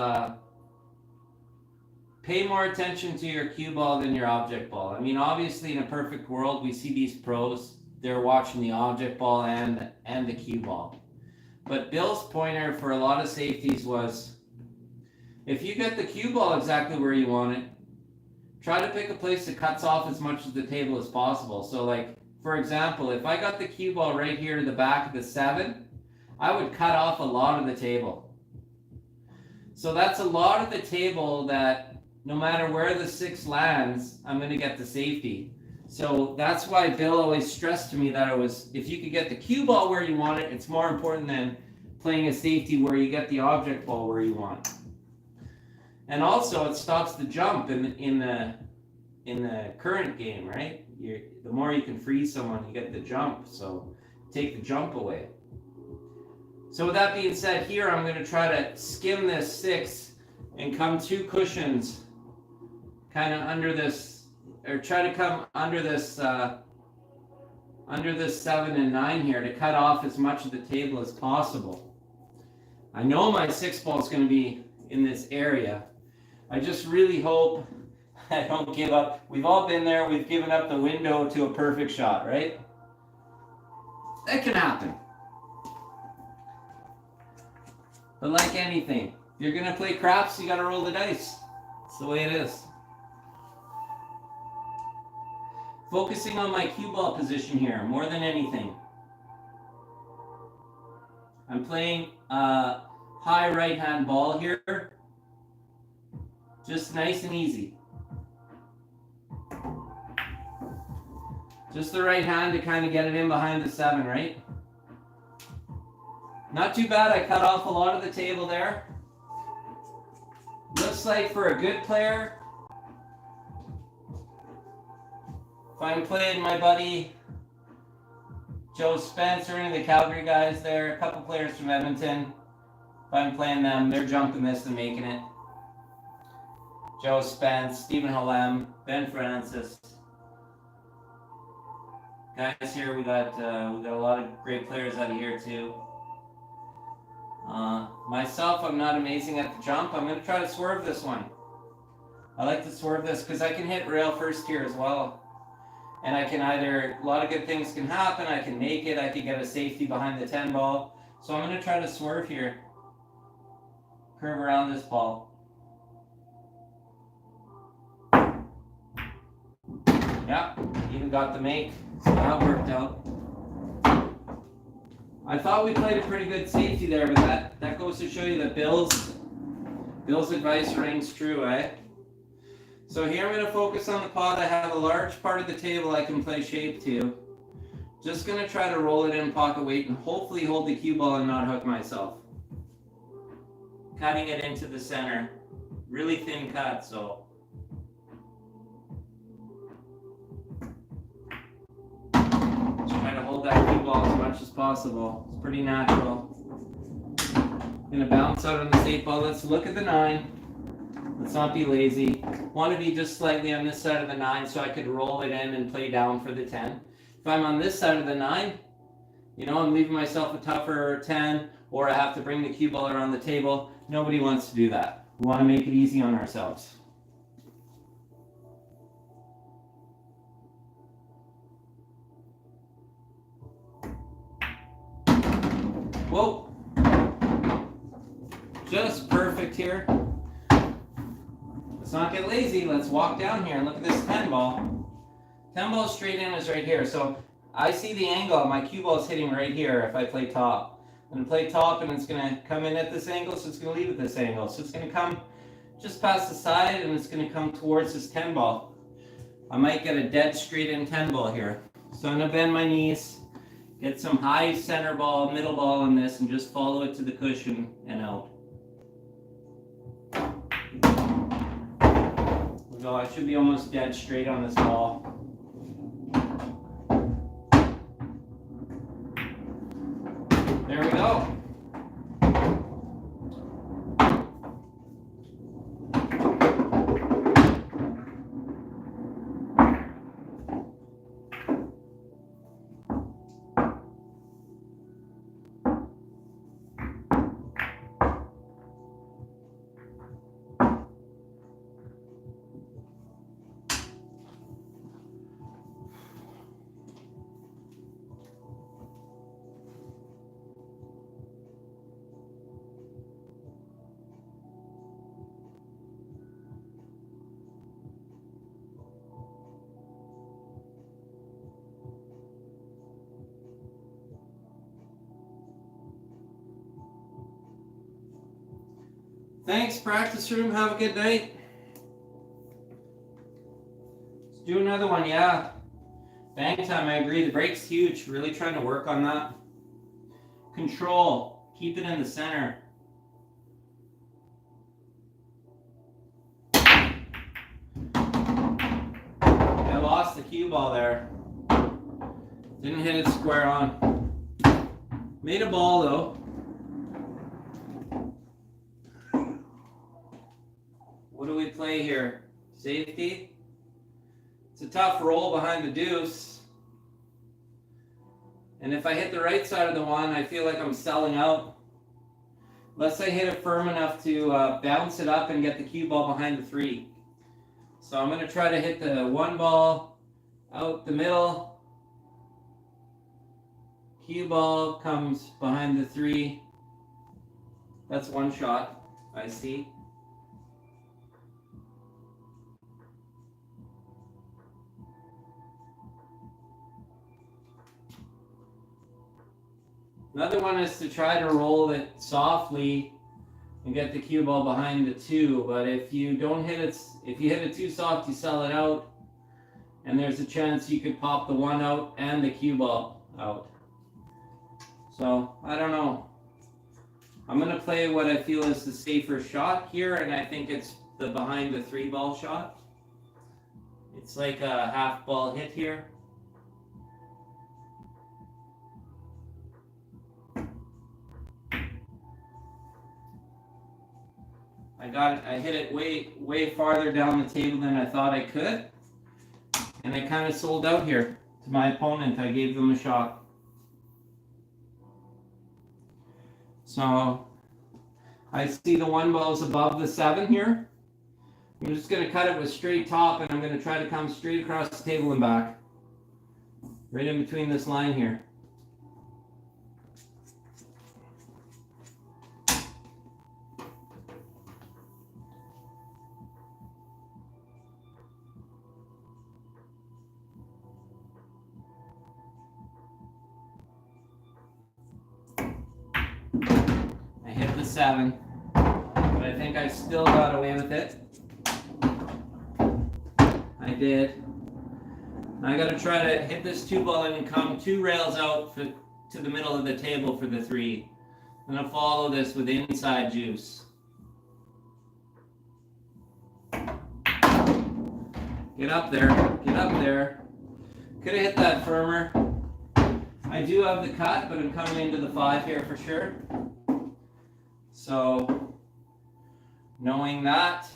pay more attention to your cue ball than your object ball. I mean, obviously, in a perfect world, we see these pros, they're watching the object ball and the cue ball. But Bill's pointer for a lot of safeties was, if you get the cue ball exactly where you want it, try to pick a place that cuts off as much of the table as possible. So like, for example, if I got the cue ball right here to the back of the 7, I would cut off a lot of the table. So that's a lot of the table that no matter where the 6 lands, I'm going to get the safety. So that's why Bill always stressed to me that if you could get the cue ball where you want it, it's more important than playing a safety where you get the object ball where you want. And also it stops the jump in the current game, right? The more you can freeze someone, you get the jump. So take the jump away. So with that being said, here I'm going to try to skim this 6 and come 2 cushions kind of under this, or try to come under this 7 and 9 here to cut off as much of the table as possible. I know my 6 ball is going to be in this area. I just really hope I don't give up. We've all been there. We've given up the window to a perfect shot, right? That can happen. But like anything, if you're going to play craps, you got to roll the dice. It's the way it is. Focusing on my cue ball position here more than anything. I'm playing high right hand ball here. Just nice and easy. Just the right hand to kind of get it in behind the 7, right? Not too bad. I cut off a lot of the table there. Looks like for a good player, if I'm playing my buddy Joe Spence or any of the Calgary guys there, a couple players from Edmonton, if I'm playing them, they're jumping this and making it. Joe Spence, Stephen Halem, Ben Francis. Guys here, we got a lot of great players out of here too. Myself, I'm not amazing at the jump. I'm going to try to swerve this one. I like to swerve this because I can hit rail first here as well. And I can a lot of good things can happen. I can make it. I can get a safety behind the 10 ball. So I'm going to try to swerve here. Curve around this ball. Yeah, even got the make. So that worked out. I thought we played a pretty good safety there, but that goes to show you that Bill's advice rings true, eh? So here I'm going to focus on the pot. I have a large part of the table I can play shape to. Just going to try to roll it in pocket weight and hopefully hold the cue ball and not hook myself. Cutting it into the center. Really thin cut, so. Just trying to hold that cue ball as much as possible. It's pretty natural. Going to bounce out on this 8 ball. Let's look at the 9. Let's not be lazy. Want to be just slightly on this side of the 9 so I could roll it in and play down for the 10. If I'm on this side of the 9, I'm leaving myself a tougher 10, or I have to bring the cue ball around the table. Nobody wants to do that. We want to make it easy on ourselves. Whoa. Just perfect here. Let's not get lazy. Let's walk down here and look at this 10 ball. 10 ball straight in is right here. So I see the angle. My cue ball is hitting right here if I play top. I'm going to play top and it's going to come in at this angle, so it's going to leave at this angle. So it's going to come just past the side and it's going to come towards this 10 ball. I might get a dead straight in 10 ball here. So I'm going to bend my knees, get some high center ball, middle ball on this, and just follow it to the cushion and out. So I should be almost dead straight on this ball. There we go. Thanks, practice room. Have a good night. Let's do another one, yeah. Bang time, I agree. The break's huge. Really trying to work on that. Control. Keep it in the center. I lost the cue ball there. Didn't hit it square on. Made a ball though. What do we play here? Safety? It's a tough roll behind the deuce. And if I hit the right side of the one, I feel like I'm selling out. Unless I hit it firm enough to bounce it up and get the cue ball behind the 3. So I'm going to try to hit the 1 ball out the middle. Cue ball comes behind the 3. That's 1 shot, I see. Another one is to try to roll it softly and get the cue ball behind the 2. But if you don't hit it, if you hit it too soft, you sell it out. And there's a chance you could pop the 1 out and the cue ball out. So, I don't know. I'm going to play what I feel is the safer shot here, and I think it's the behind the 3 ball shot. It's like a half ball hit here. I hit it way farther down the table than I thought I could. And I kind of sold out here to my opponent. I gave them a shot. So I see the 1 ball's above the 7 here. I'm just going to cut it with straight top, and I'm going to try to come straight across the table and back. Right in between this line here. I hit the 7, but I think I still got away with it. I did. I got to try to hit this 2 ball and come 2 rails out to the middle of the table for the 3. I'm going to follow this with inside juice. Get up there. Get up there. Could have hit that firmer. I do have the cut, but I'm coming into the 5 here for sure. So, knowing that,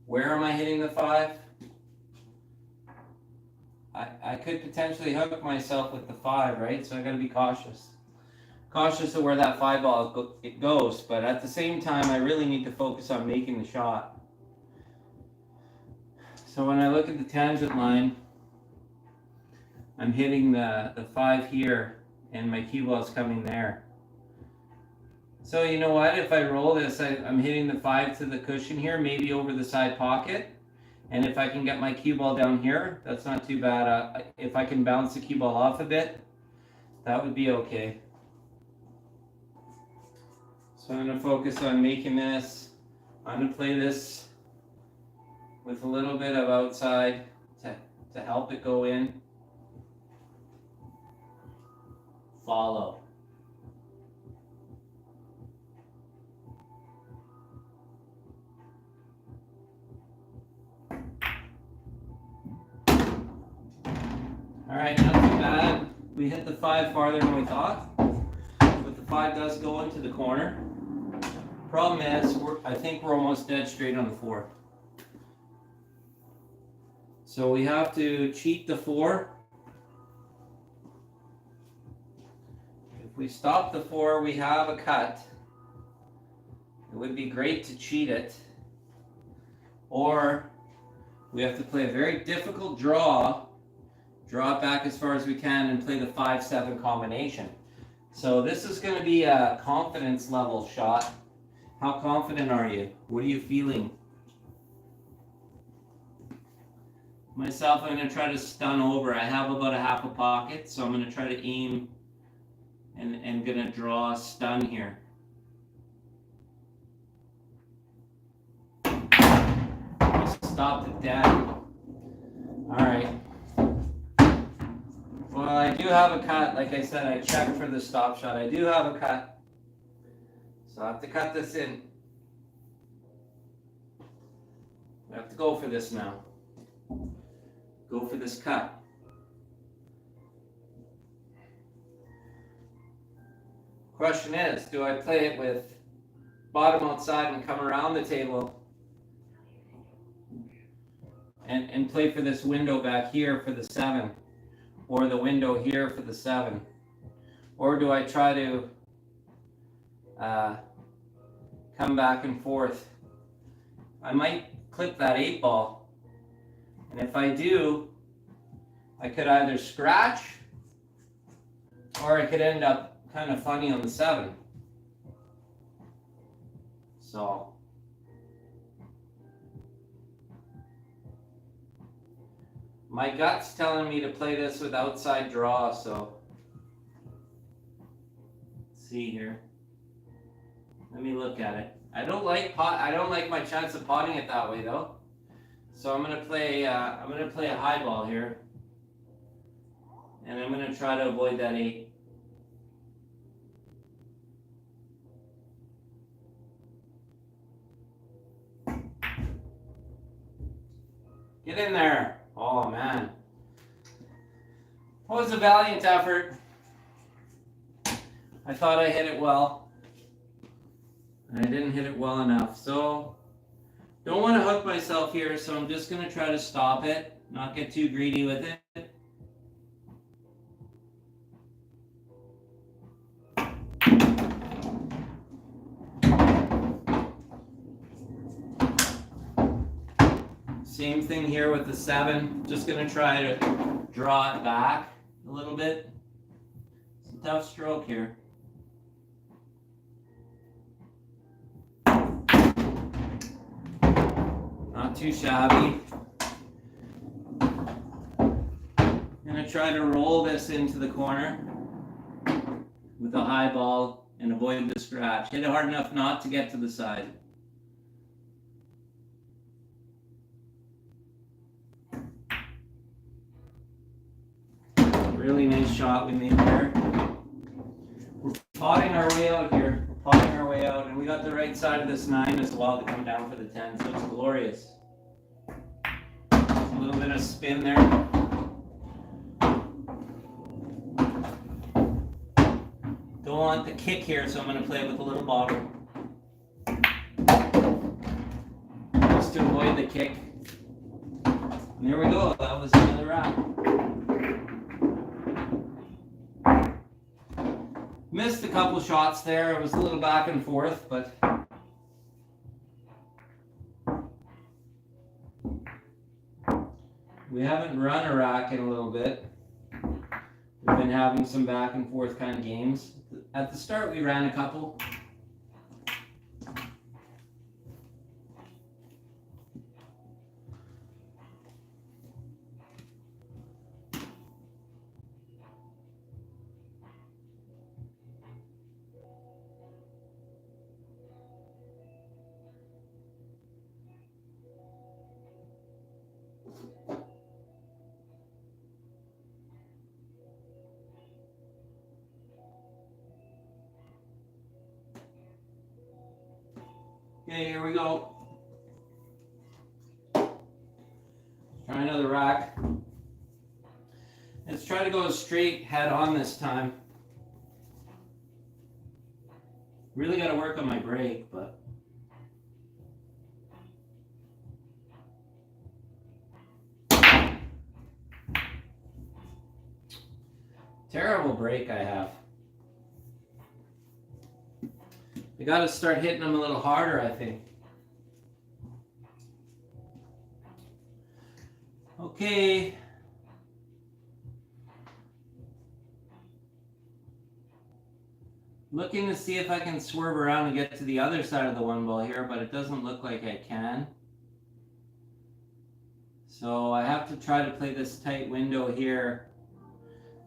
where am I hitting the 5? I could potentially hook myself with the 5, right? So I got to be cautious. Cautious of where that 5 ball goes, but at the same time, I really need to focus on making the shot. So when I look at the tangent line, I'm hitting the 5 here, and my cue ball is coming there. So you know what? If I roll this, I'm hitting the 5 to the cushion here, maybe over the side pocket. And if I can get my cue ball down here, that's not too bad. If I can bounce the cue ball off a bit, that would be okay. So I'm going to focus on making this. I'm going to play this with a little bit of outside to help it go in. Follow. All right, not too bad. We hit the 5 farther than we thought, but the 5 does go into the corner. Problem is, I think we're almost dead straight on the 4. So we have to cheat the 4. If we stop the 4, we have a cut. It would be great to cheat it. Or we have to play a very difficult draw it back as far as we can, and play the 5-7 combination. So this is going to be a confidence level shot. How confident are you? What are you feeling? Myself, I'm going to try to stun over. I have about a half a pocket, so I'm going to try to aim and going to draw a stun here. Stopped it dead. All right. Well, I do have a cut. Like I said, I checked for the stop shot. I do have a cut. So I have to cut this in. I have to go for this now. Go for this cut. Question is, do I play it with bottom outside and come around the table and play for this window back here for the 7, or the window here for the 7? Or do I try to come back and forth? I might clip that 8 ball, and if I do, I could either scratch or I could end up kind of funny on the 7. So my gut's telling me to play this with outside draw, so let's see here. Let me look at it. I don't like my chance of potting it that way though. So I'm gonna play a high ball here, and I'm gonna try to avoid that 8. Get in there. Oh man. That was a valiant effort. I thought I hit it well, and I didn't hit it well enough. So don't want to hook myself here, so I'm just going to try to stop it, not get too greedy with it. Same thing here with the 7. Just going to try to draw it back a little bit. It's a tough stroke here. Not too shabby. I'm going to try to roll this into the corner with a high ball and avoid the scratch. Hit it hard enough not to get to the side. Really nice shot we made there. We're potting our way out here. We're potting our way out, and we got the right side of this 9 as well to come down for the 10, so it's glorious. A little bit of spin there. Don't want the kick here, so I'm going to play it with a little bottom. Just to avoid the kick. And there we go. That was another rack. Missed a couple shots there. It was a little back and forth, but we haven't run a rack in a little bit. We've been having some back and forth kind of games. At the start, we ran a couple. Okay, here we go. Try another rack. Let's try to go straight head on this time. Really got to work on my break, but terrible break I have. I got to start hitting them a little harder, I think. Okay. Looking to see if I can swerve around and get to the other side of the 1 ball here, but it doesn't look like I can. So I have to try to play this tight window here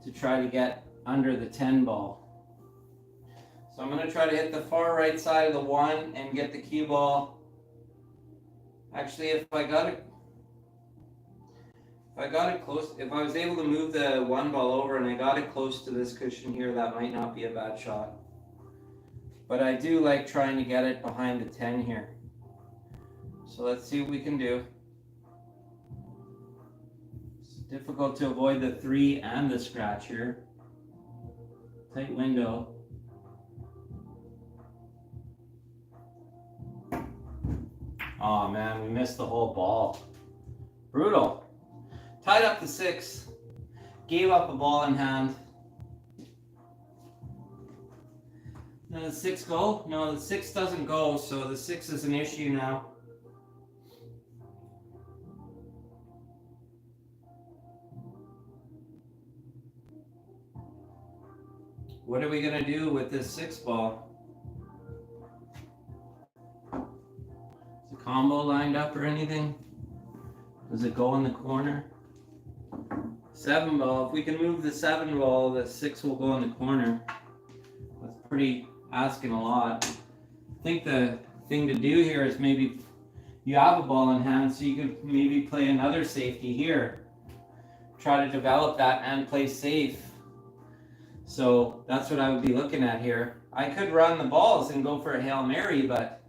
to try to get under the 10 ball. So I'm going to try to hit the far right side of the 1 and get the cue ball. Actually, if I If I got it close, if I was able to move the one ball over and I got it close to this cushion here, that might not be a bad shot. But I do like trying to get it behind the 10 here. So let's see what we can do. It's difficult to avoid the 3 and the scratch here. Tight window. Oh man, we missed the whole ball. Brutal. Tied up the 6. Gave up a ball in hand. Does the 6 go? No, the 6 doesn't go, so the 6 is an issue now. What are we going to do with this 6 ball? Is the combo lined up or anything? Does it go in the corner? 7 ball. If we can move the 7 ball, the 6 will go in the corner. That's pretty asking a lot. I think the thing to do here is maybe you have a ball in hand, so you could maybe play another safety here. Try to develop that and play safe. So that's what I would be looking at here. I could run the balls and go for a Hail Mary, but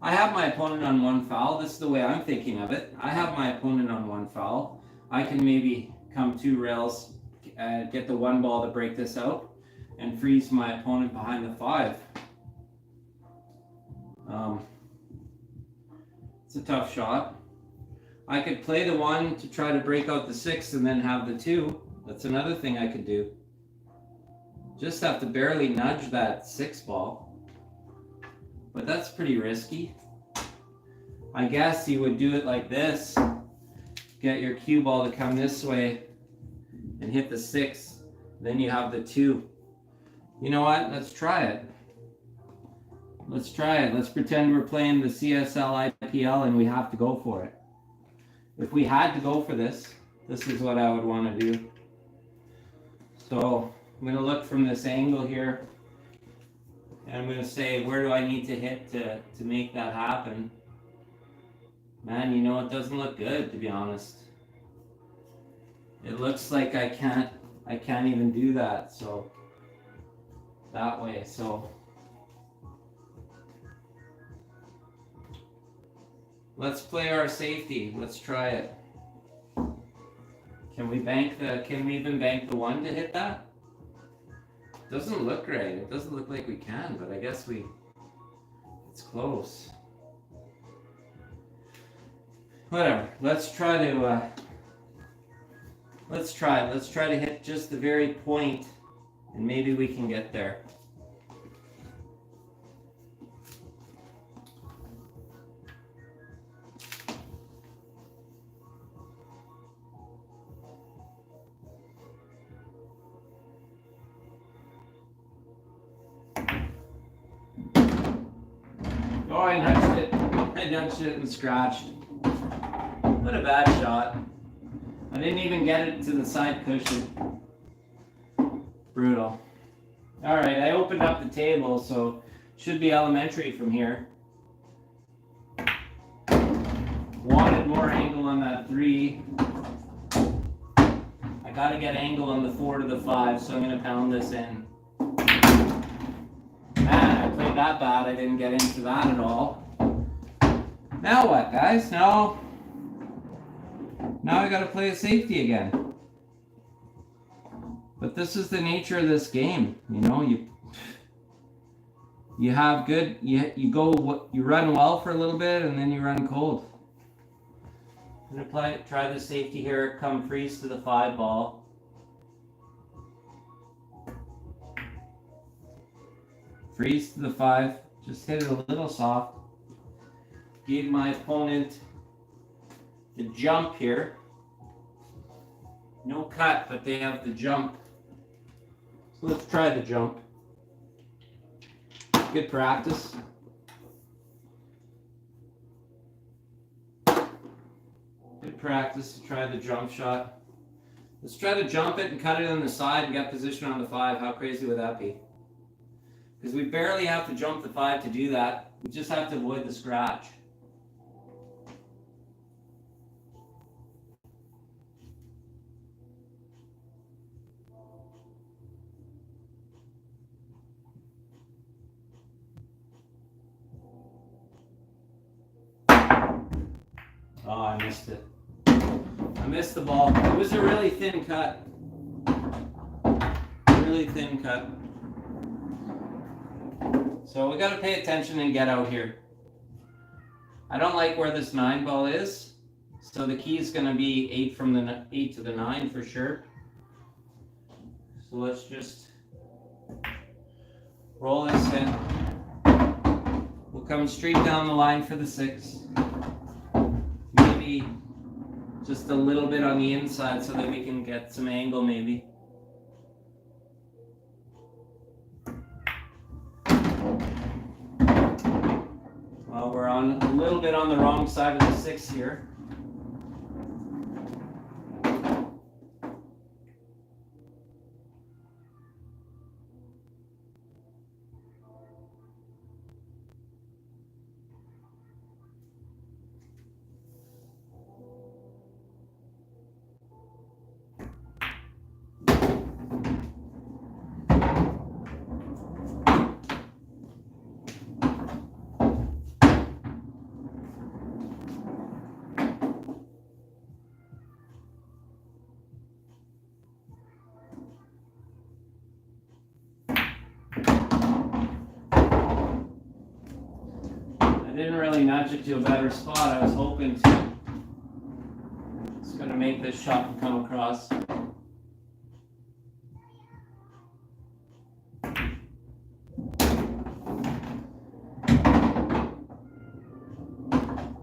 I have my opponent on 1 foul. This is the way I'm thinking of it. I have my opponent on 1 foul. I can maybe come 2 rails, get the 1 ball to break this out, and freeze my opponent behind the 5. It's a tough shot. I could play the 1 to try to break out the 6 and then have the 2. That's another thing I could do. Just have to barely nudge that 6 ball. But that's pretty risky. I guess you would do it like this. Get your cue ball to come this way and hit the 6. Then you have the 2. You know what? Let's try it. Let's try it. Let's pretend we're playing the CSL IPL and we have to go for it. If we had to go for this, this is what I would want to do. So I'm going to look from this angle here. And I'm going to say, where do I need to hit to make that happen? Man, you know, it doesn't look good, to be honest. It looks like I can't even do that, so that way. So let's play our safety. Let's try it. Can we even bank the 1 to hit that? Doesn't look right. It doesn't look like we can, but I guess it's close. Whatever. Let's try to hit just the very point, and maybe we can get there. Oh, I nudged it. I nudged it and scratched. What a bad shot. I didn't even get it to the side cushion. Brutal. All right, I opened up the table, so should be elementary from here. Wanted more angle on that 3. I got to get angle on the 4 to the 5, so I'm going to pound this in. Man, I played that bad. I didn't get into that at all. Now what, guys? Now I got to play a safety again. But this is the nature of this game. You know, you have good, you run well for a little bit and then you run cold. I'm going to try the safety here, come freeze to the 5 ball. Freeze to the 5, just hit it a little soft. Gave my opponent the jump here. No cut, but they have the jump. So let's try the jump. Good practice. Good practice to try the jump shot. Let's try to jump it and cut it on the side and get position on the 5. How crazy would that be? Because we barely have to jump the 5 to do that. We just have to avoid the scratch. I missed it. I missed the ball. It was a really thin cut. Really thin cut. So we got to pay attention and get out here. I don't like where this 9 ball is. So the key is going to be 8 from the 8 to the 9 for sure. So let's just roll this in. We'll come straight down the line for the 6. Maybe just a little bit on the inside so that we can get some angle maybe. Well, we're on a little bit on the wrong side of the 6 here. I didn't really nudge it to a better spot. I was hoping to. It's going to make this shot come across.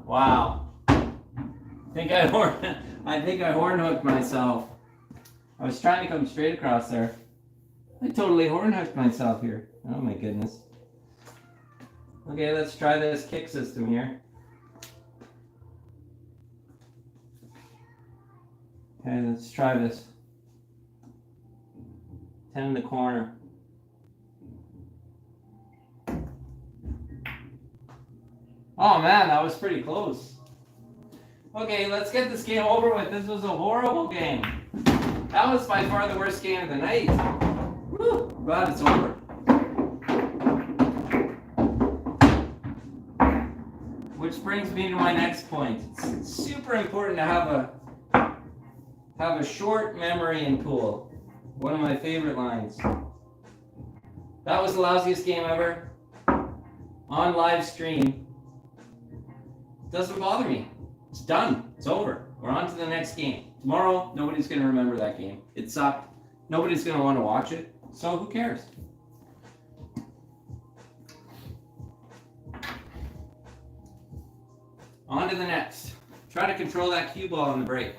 Wow. I think I horn hooked myself. I was trying to come straight across there. I totally horn hooked myself here. Oh my goodness. Okay, let's try this kick system here. Okay, let's try this. 10 in the corner. Oh man, that was pretty close. Okay, let's get this game over with. This was a horrible game. That was by far the worst game of the night. Woo, glad it's over. Which brings me to my next point. It's super important to have a short memory in pool. One of my favorite lines. That was the lousiest game ever. On live stream. Doesn't bother me. It's done. It's over. We're on to the next game. Tomorrow, nobody's going to remember that game. It sucked. Nobody's going to want to watch it. So who cares? On to the next. Try to control that cue ball on the break.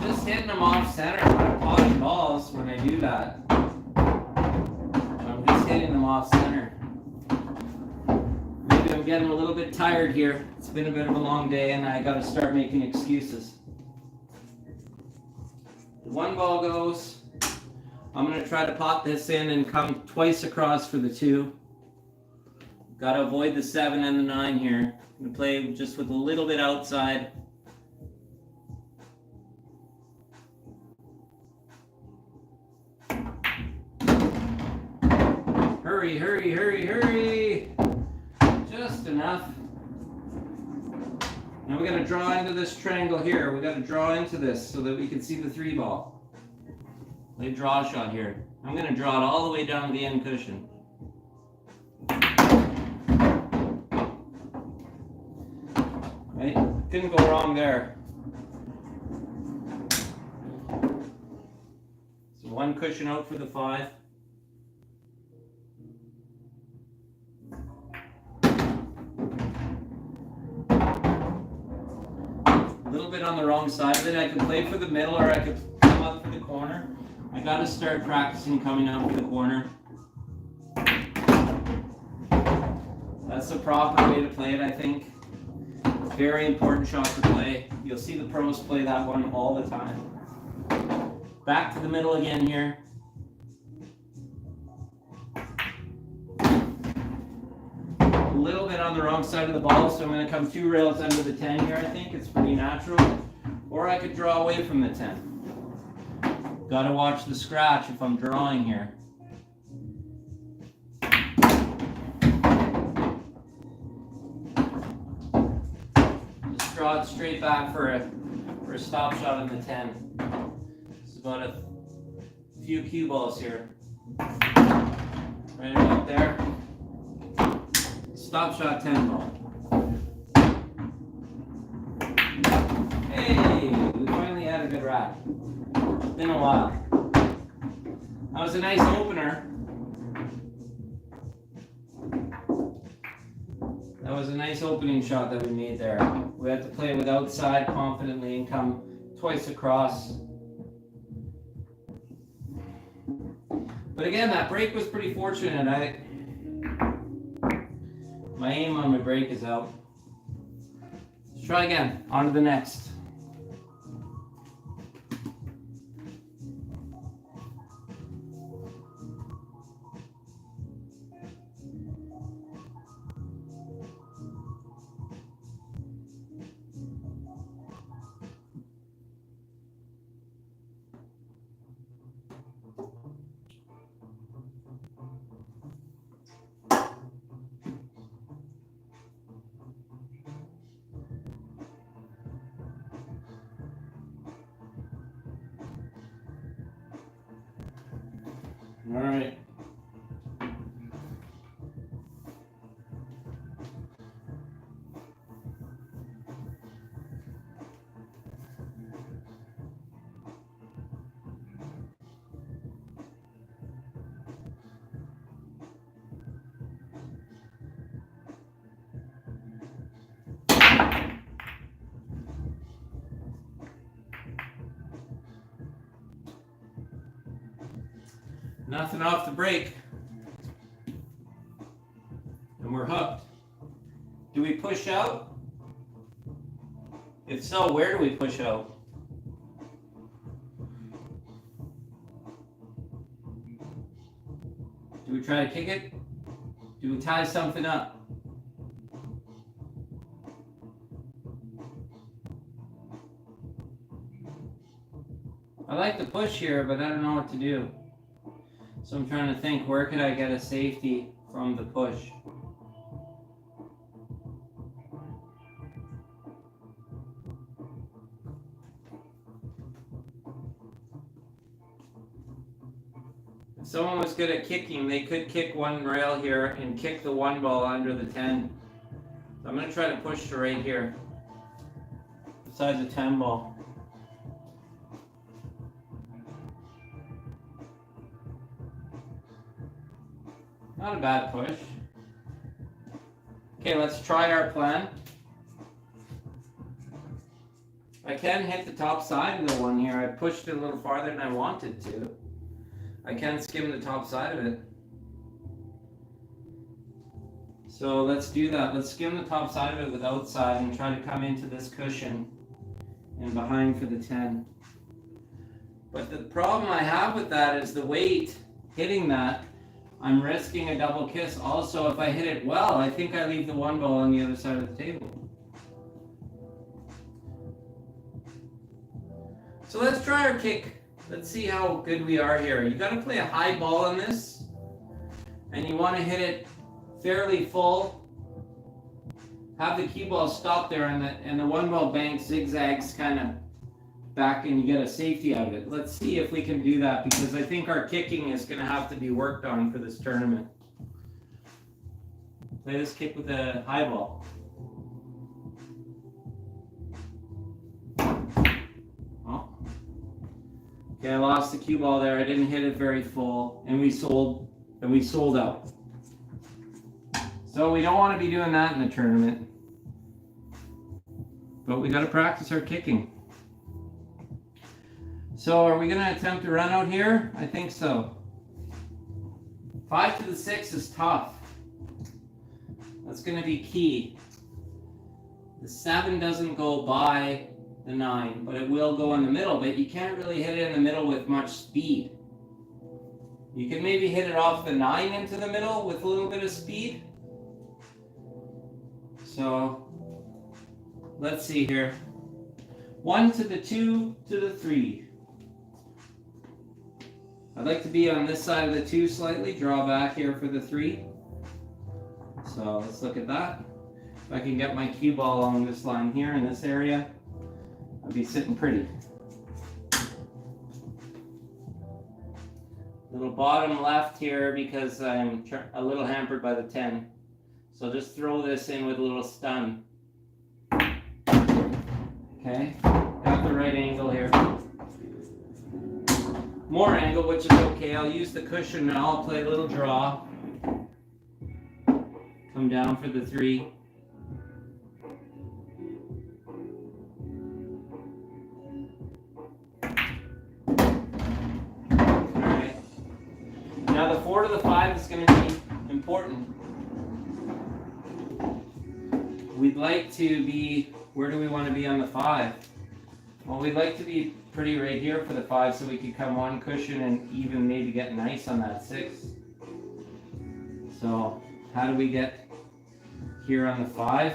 Just hitting them off center. I'm potting balls when I do that. I'm just hitting them off center. Maybe I'm getting a little bit tired here. It's been a bit of a long day and I got to start making excuses. The 1 ball goes. I'm going to try to pop this in and come twice across for the 2. Got to avoid the 7 and the 9 here. I'm going to play just with a little bit outside. Hurry, hurry, hurry, hurry. Just enough. Now we're going to draw into this triangle here. We got to draw into this so that we can see the 3 ball. Play draw shot here. I'm going to draw it all the way down to the end cushion. Right? Couldn't go wrong there. So 1 cushion out for the 5. A little bit on the wrong side of it. I could play for the middle or I could come up for the corner. I got to start practicing coming out for the corner. That's the proper way to play it, I think. Very important shot to play. You'll see the pros play that one all the time. Back to the middle again here. A little bit on the wrong side of the ball, so I'm going to come 2 rails under the 10 here, I think. It's pretty natural. Or I could draw away from the 10. Got to watch the scratch if I'm drawing here. draw it straight back for a stop shot in the 10. It's about a few cue balls here. Right about there. Stop shot 10 ball. Hey, we finally had a good rack. It's been a while. That was a nice opener. That was a nice opening shot that we made there. We had to play with outside confidently and come twice across. But again, that break was pretty fortunate. My aim on my break is out. Let's try again. On to the next. All right. Nothing off the break. And we're hooked. Do we push out? If so, where do we push out? Do we try to kick it? Do we tie something up? I like the push here, but I don't know what to do. So I'm trying to think, where could I get a safety from the push? If someone was good at kicking, they could kick one rail here and kick the one ball under the 10. So I'm going to try to push to right here, besides the 10 ball. Not a bad push. Okay, let's try our plan. I can hit the top side of the one here. I pushed it a little farther than I wanted to. I can skim the top side of it. So let's do that. Let's skim the top side of it with outside and try to come into this cushion and behind for the 10. But the problem I have with that is the weight hitting that. I'm risking a double kiss. Also, if I hit it well, I think I leave the one ball on the other side of the table. So let's try our kick. Let's see how good we are here. You got to play a high ball on this, and you want to hit it fairly full. Have the cue ball stop there, and the one ball bank zigzags kind of back, and you get a safety out of it. Let's see if we can do that, because I think our kicking is going to have to be worked on for this tournament. Play this kick with a high ball. Oh. Okay, I lost the cue ball there. I didn't hit it very full, and we sold out. So we don't want to be doing that in the tournament. But we got to practice our kicking. So are we going to attempt to run out here? I think so. 5 to the 6 is tough. That's going to be key. The 7 doesn't go by the 9, but it will go in the middle, but you can't really hit it in the middle with much speed. You can maybe hit it off the 9 into the middle with a little bit of speed. So let's see here. 1 to the 2 to the 3. I'd like to be on this side of the 2 slightly, draw back here for the 3. So let's look at that. If I can get my cue ball along this line here in this area, I'll be sitting pretty. Little bottom left here because I'm a little hampered by the 10. So just throw this in with a little stun. Okay, got the right angle here. More angle, which is okay. I'll use the cushion now. I'll play a little draw. Come down for the 3. Alright. Now the 4 to the 5 is going to be important. We'd like to be, where do we want to be on the 5? Well, we'd like to be pretty right here for the 5 so we could come one cushion and even maybe get nice on that 6. So how do we get here on the 5?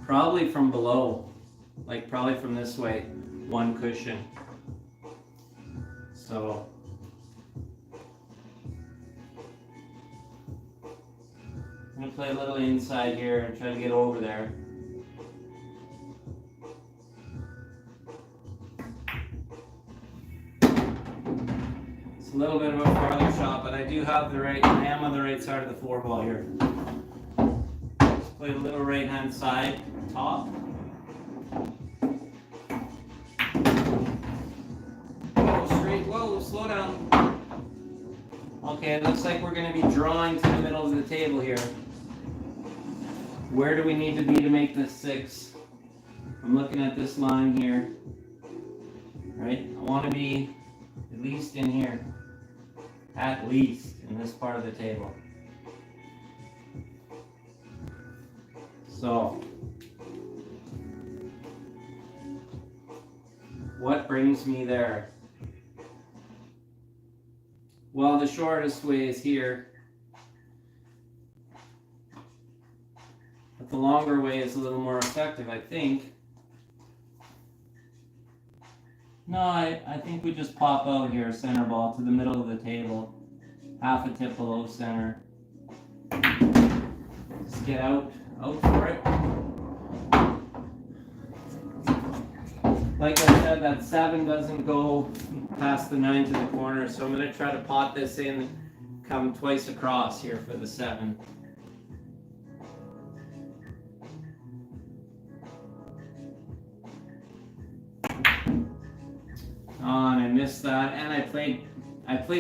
Probably from below, like probably from this way, one cushion. So I'm going to play a little inside here and try to get over there. It's a little bit of a farther shot, but I am on the right side of the 4 ball here. Just play a little right hand side, top. Whoa, straight, whoa, slow down. Okay, it looks like we're going to be drawing to the middle of the table here. Where do we need to be to make this 6? I'm looking at this line here. Right? I want to be at least in here. At least in this part of the table. So, what brings me there? Well, the shortest way is here. But the longer way is a little more effective, I think. No, I think we just pop out here, center ball, to the middle of the table. Half a tip below center. Just get out for it. Like I said, that 7 doesn't go past the 9 to the corner, so I'm going to try to pot this in, come twice across here for the 7. Oh, and I missed that, and I played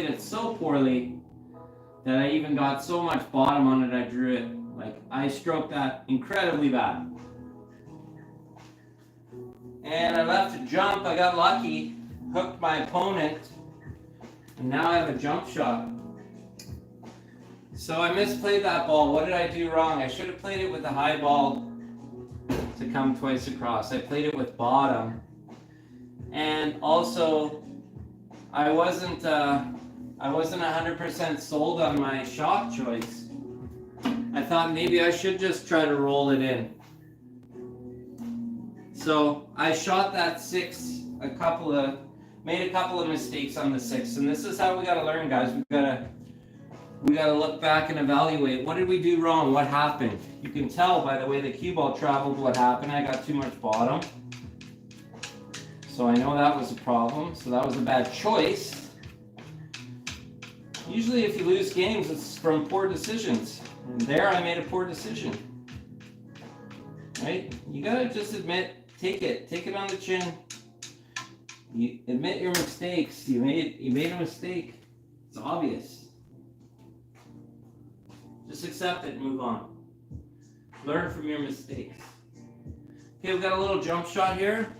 it so poorly that I even got so much bottom on it I drew it. Like, I stroked that incredibly bad. And I left a jump, I got lucky, hooked my opponent, and now I have a jump shot. So I misplayed that ball. What did I do wrong? I should have played it with the high ball to come twice across. I played it with bottom. And also, I wasn't 100% sold on my shot choice. I thought maybe I should just try to roll it in. So I shot that 6 made a couple of mistakes on the 6, and this is how we gotta learn, guys. We gotta look back and evaluate. What did we do wrong? What happened? You can tell by the way the cue ball traveled what happened. I got too much bottom. So I know that was a problem. So that was a bad choice. Usually if you lose games, it's from poor decisions. And there I made a poor decision. Right? You gotta just admit, take it on the chin. You admit your mistakes. You made a mistake. It's obvious. Just accept it and move on. Learn from your mistakes. Okay, we've got a little jump shot here.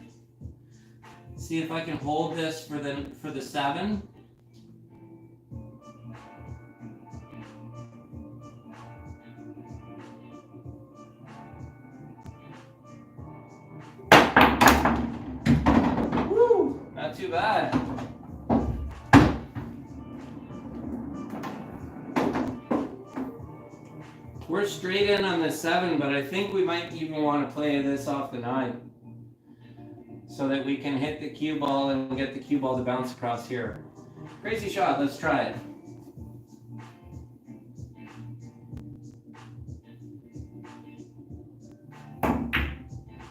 See if I can hold this for the 7. Woo! Not too bad. We're straight in on the 7, but I think we might even want to play this off the 9. So that we can hit the cue ball and get the cue ball to bounce across here. Crazy shot, let's try it.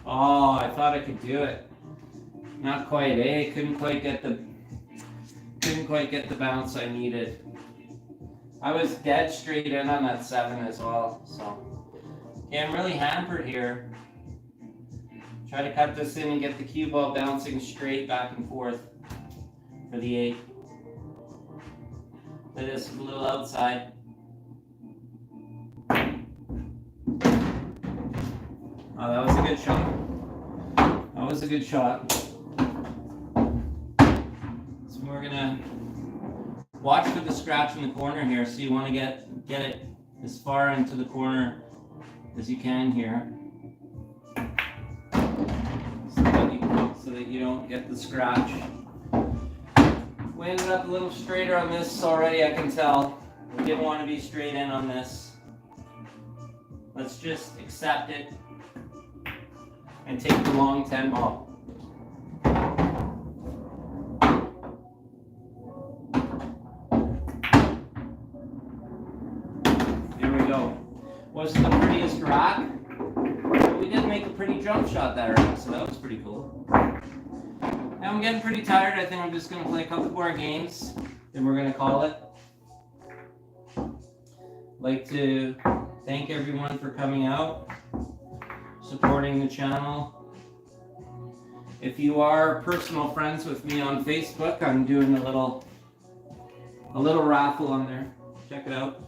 Oh, I thought I could do it. Not quite, eh? Couldn't quite get the bounce I needed. I was dead straight in on that 7 as well, so. Okay, I'm really hampered here. Try to cut this in and get the cue ball bouncing straight back and forth for the 8. Play this a little outside. Oh, that was a good shot. That was a good shot. So we're gonna watch for the scratch in the corner here. So you want to get it as far into the corner as you can here, so that you don't get the scratch. We ended up a little straighter on this already, I can tell. We didn't want to be straight in on this. Let's just accept it and take the long 10 ball. There we go. Wasn't the prettiest rack, but we did make a pretty jump shot that rack, so that was pretty cool. Now I'm getting pretty tired. I think I'm just going to play a couple more games, then we're going to call it. I'd like to thank everyone for coming out, supporting the channel. If you are personal friends with me on Facebook, I'm doing a little raffle on there. Check it out.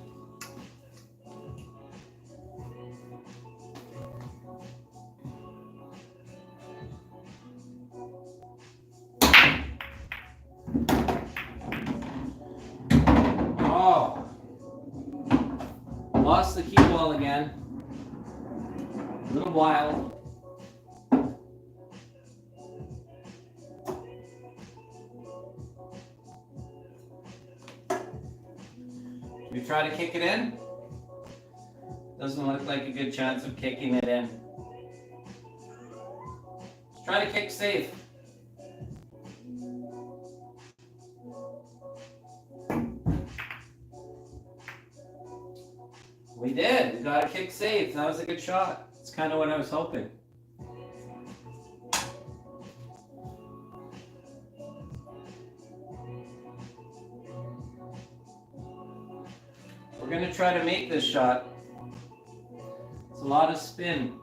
Oh, lost the cue ball again. A little wild. We try to kick it in. Doesn't look like a good chance of kicking it in. Let's try to kick safe. We did. We got a kick safe. That was a good shot. It's kind of what I was hoping. We're going to try to make this shot. It's a lot of spin.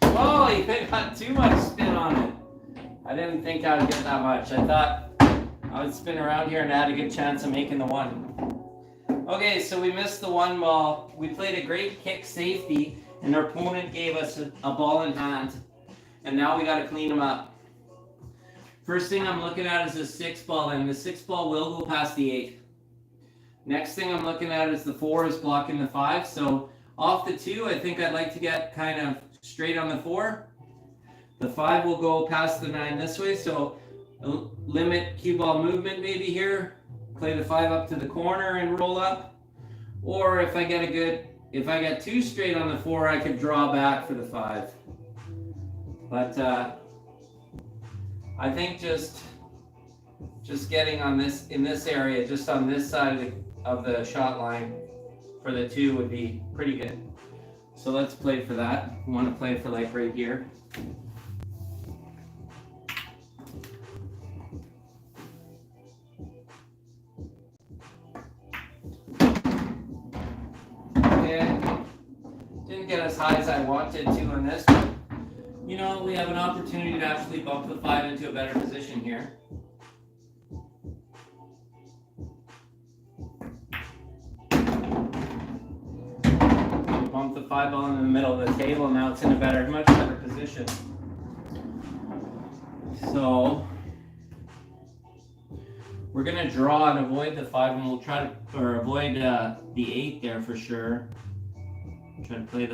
Oh, he got too much spin on it. I didn't think I would get that much. I thought I would spin around here and had a good chance of making the 1. Okay, so we missed the 1 ball. We played a great kick safety, and our opponent gave us a ball in hand. And now we got to clean them up. First thing I'm looking at is the 6 ball, and the 6 ball will go past the 8. Next thing I'm looking at is the 4 is blocking the 5. So off the 2, I think I'd like to get kind of straight on the 4. The 5 will go past the 9 this way, so limit cue ball movement maybe here. Play the 5 up to the corner and roll up. Or if I get too straight on the 4, I could draw back for the 5. But I think just getting on this, in this area, just on this side of the shot line for the 2 would be pretty good. So let's play for that. We want to play for like right here. Didn't get as high as I wanted to on this, but you know, we have an opportunity to actually bump the 5 into a better position here. Bump the 5 ball in the middle of the table, and now it's in a much better position. So we're gonna draw and avoid the 5, and we'll try to avoid the 8 there for sure. Try to play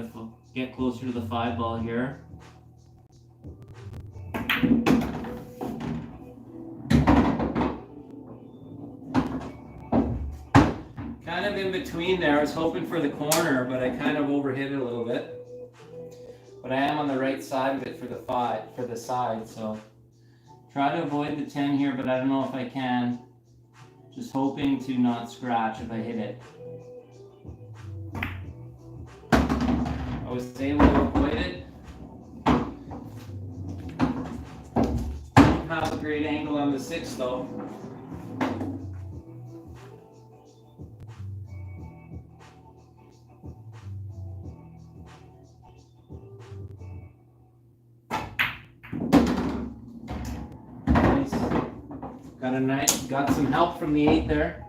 get closer to the 5 ball here. Kind of in between there. I was hoping for the corner, but I kind of overhit it a little bit. But I am on the right side of it for the side, so try to avoid the 10 here, but I don't know if I can. Just hoping to not scratch if I hit it. was able to avoid it. Have a great angle on the 6 though. Nice. Got some help from the 8 there.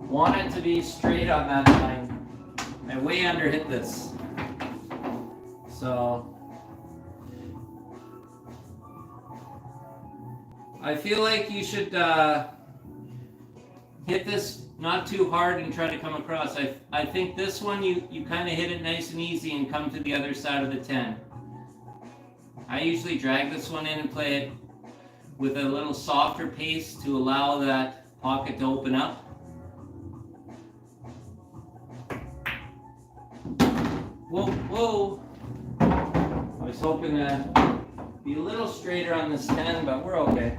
Wanted to be straight on that line. I way under hit this. So I feel like you should hit this not too hard and try to come across. I think this one you kind of hit it nice and easy and come to the other side of the 10. I usually drag this one in and play it with a little softer pace to allow that pocket to open up. Whoa, whoa. I was hoping to be a little straighter on this 10, but we're okay.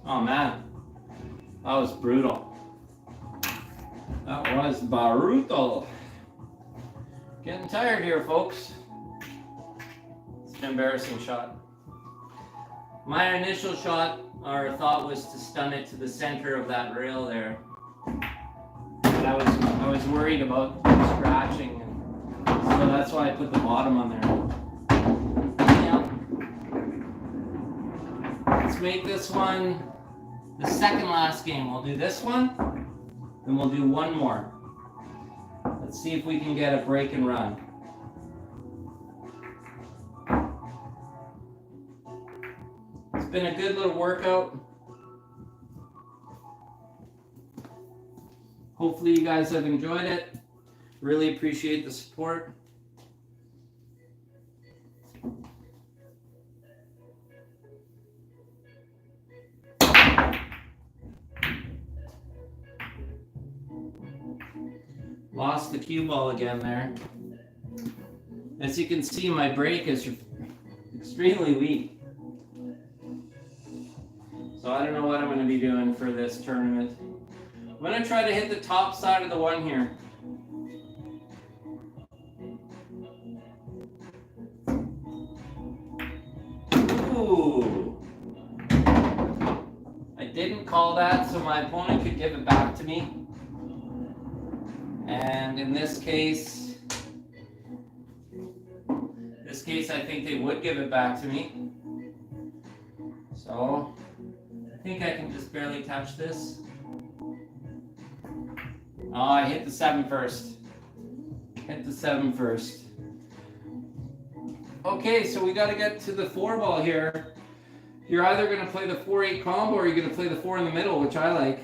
Oh man, that was brutal. That was brutal. Getting tired here, folks. It's an embarrassing shot. My initial shot or thought was to stun it to the center of that rail there. But I was worried about scratching, and so that's why I put the bottom on there. Yeah. Let's make this one the second last game. We'll do this one, and we'll do one more. Let's see if we can get a break and run. It's been a good little workout. Hopefully you guys have enjoyed it. Really appreciate the support. Lost the cue ball again there. As you can see, my break is extremely weak. So I don't know what I'm going to be doing for this tournament. I'm going to try to hit the top side of the 1 here. Ooh. I didn't call that, so my opponent could give it back to me. And in this case, I think they would give it back to me. So I think I can just barely touch this. Oh, I hit the 7 first. Hit the 7 first. Okay, so we got to get to the 4 ball here. You're either going to play the 4-8 combo or you're going to play the 4 in the middle, which I like.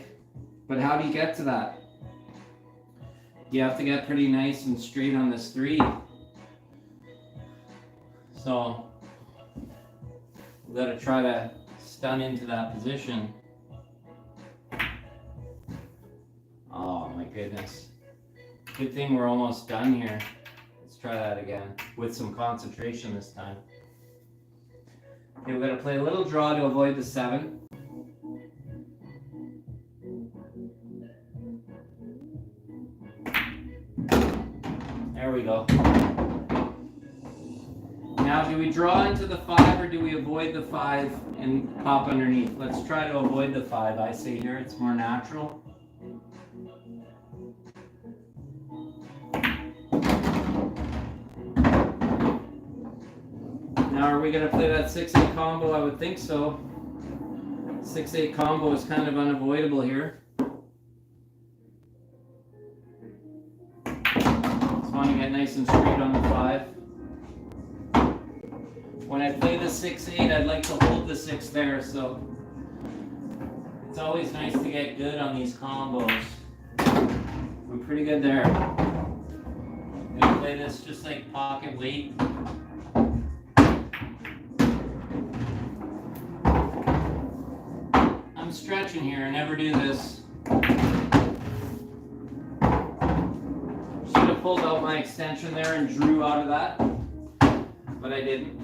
But how do you get to that? You have to get pretty nice and straight on this 3. So we got to try to stun into that position. Oh my goodness. Good thing we're almost done here. Let's try that again with some concentration this time. Okay, we're going to play a little draw to avoid the 7. There we go. Now, do we draw into the 5 or do we avoid the 5 and pop underneath? Let's try to avoid the 5. I say here it's more natural. Now, are we going to play that 6-8 combo? I would think so. 6-8 combo is kind of unavoidable here. Just want to get nice and straight on the 5. When I play the 6-8, I'd like to hold the 6 there, so it's always nice to get good on these combos. I'm pretty good there. I'm going to play this just like pocket weight. stretching here. I never do this. Should have pulled out my extension there and drew out of that, but I didn't.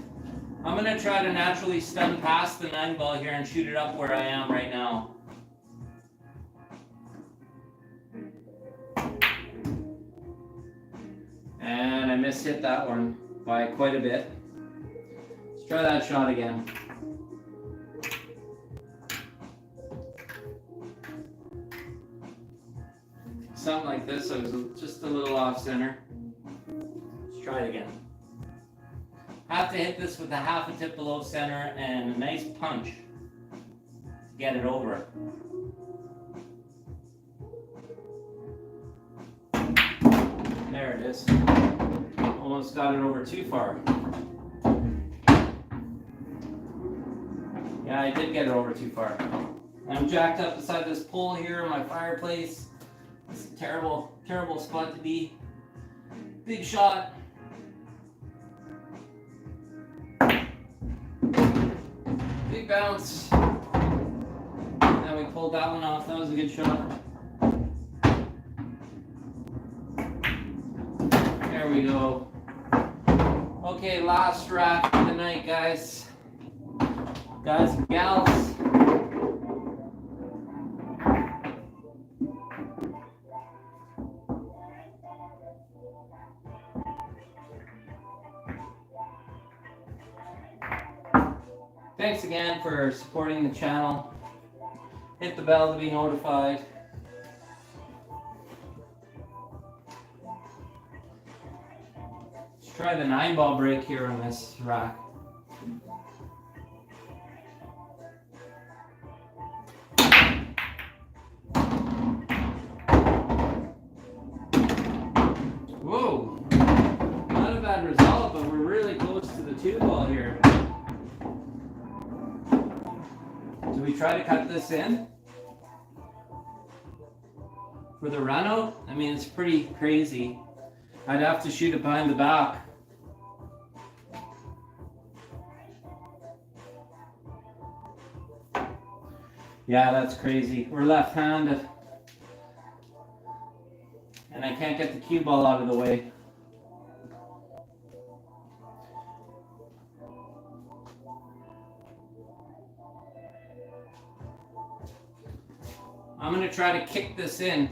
I'm going to try to naturally stun past the 9-ball here and shoot it up where I am right now. And I mishit that one by quite a bit. Let's try that shot again. Something like this, I was just a little off center. Let's try it again. Have to hit this with a half a tip below center and a nice punch to get it over. There it is. Almost got it over too far. Yeah, I did get it over too far. I'm jacked up beside this pole here in my fireplace. It's a terrible, terrible spot to be. Big shot. Big bounce. Then we pulled that one off. That was a good shot. There we go. Okay, last rack of the night, guys. Guys and gals. Thanks again for supporting the channel. Hit the bell to be notified. Let's try the 9-ball break here on this rack. Whoa! Not a bad result, but we're really close to the 2-ball here. Do we try to cut this in for the run out? I mean, it's pretty crazy. I'd have to shoot it behind the back. Yeah, that's crazy. We're left-handed. And I can't get the cue ball out of the way. I'm going to try to kick this in.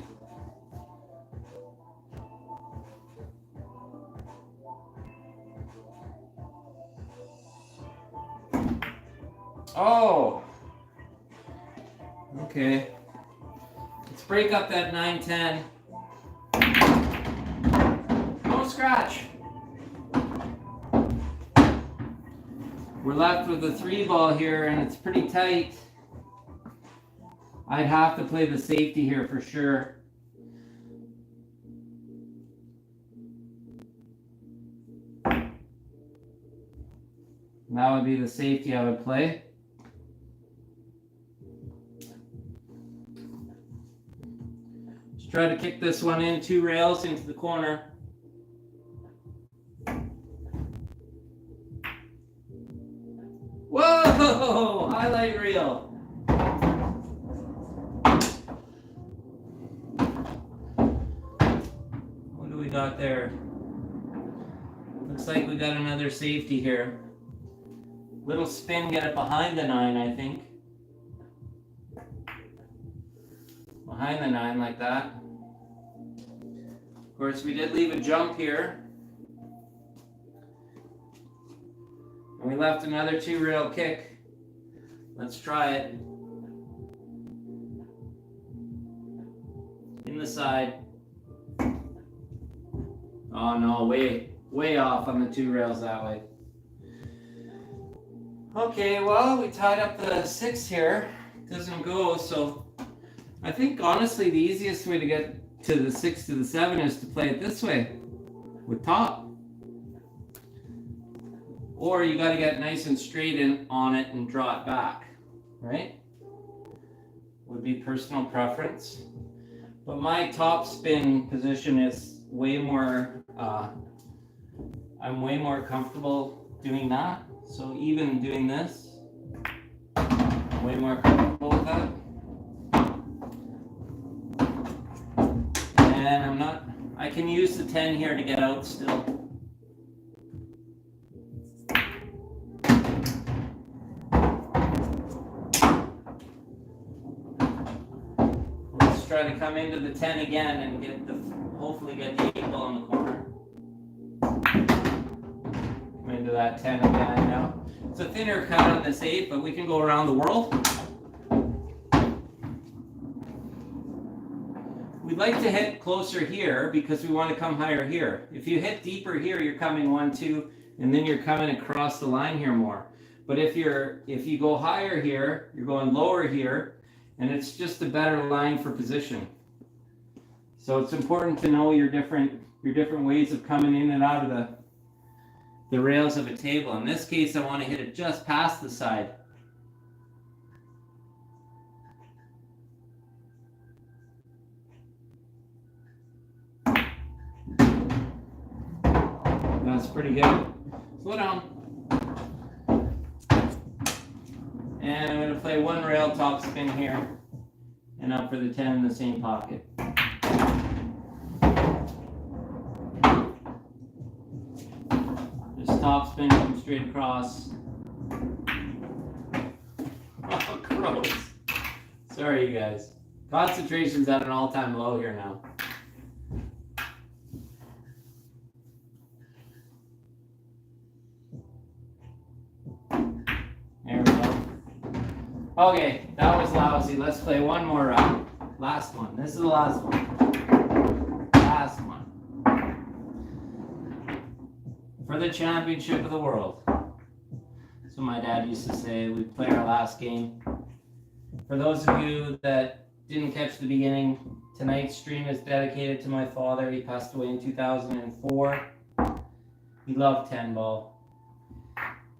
Oh! Okay. Let's break up that 9-10. No scratch. We're left with a 3-ball here, and it's pretty tight. I'd have to play the safety here for sure. That would be the safety I would play. Let's try to kick this one in 2 rails into the corner. Whoa! Highlight reel. Got there. Looks like we got another safety here. Little spin, get it behind the 9, I think. Behind the 9 like that. Of course, we did leave a jump here. And we left another 2-rail kick. Let's try it. In the side. Oh no, way off on the 2 rails that way. Okay, well, we tied up the 6 here. Doesn't go, so I think honestly the easiest way to get to the 6 to the 7 is to play it this way, with top. Or you gotta get nice and straight in on it and draw it back, right? Would be personal preference. But my top spin position is way more, I'm way more comfortable doing that. So even doing this, I'm way more comfortable with that. And I can use the 10 here to get out still. Let's try to come into the 10 again and hopefully get the 8 ball on the corner. Come into that 10 again now. It's a thinner cut on this 8, but we can go around the world. We'd like to hit closer here because we want to come higher here. If you hit deeper here, you're coming 1, 2, and then you're coming across the line here more. But if you go higher here, you're going lower here, and it's just a better line for position. So it's important to know your different ways of coming in and out of the rails of a table. In this case, I want to hit it just past the side. That's pretty good. Slow down. And I'm going to play 1 rail top spin here and up for the 10 in the same pocket. Just top spin, come straight across. Oh, gross. Sorry, you guys. Concentration's at an all-time low here now. There we go. Okay, that was lousy. Let's play 1 more round. Last one. This is the last one. Last one. For the championship of the world. That's what my dad used to say. We'd play our last game. For those of you that didn't catch the beginning, tonight's stream is dedicated to my father. He passed away in 2004. He loved 10 ball.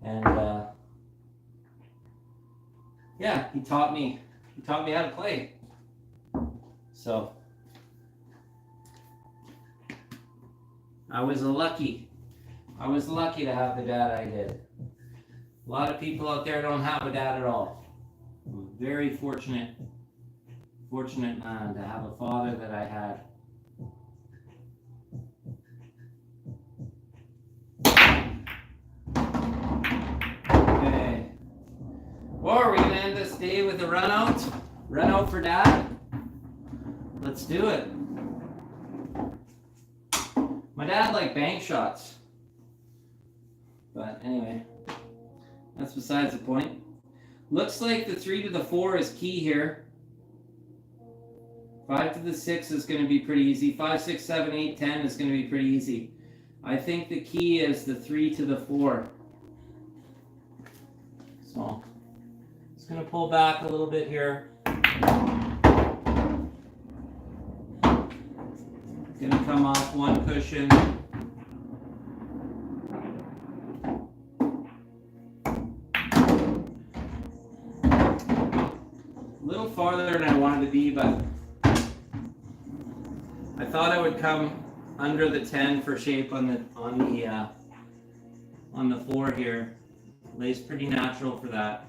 And yeah, he taught me how to play. So I was lucky to have the dad I did. A lot of people out there don't have a dad at all. I'm very fortunate man to have a father that I had. Okay. Well, are we gonna end this day with a run out for dad? Let's do it. My dad liked bank shots. But anyway, that's besides the point. Looks like the 3 to the 4 is key here. 5 to the 6 is going to be pretty easy. 5, 6, 7, 8, 10 is going to be pretty easy. I think the key is the 3 to the 4. So, just going to pull back a little bit here. Going to come off 1 cushion. A little farther than I wanted to be, but I thought I would come under the 10 for shape on the floor here. Lays pretty natural for that.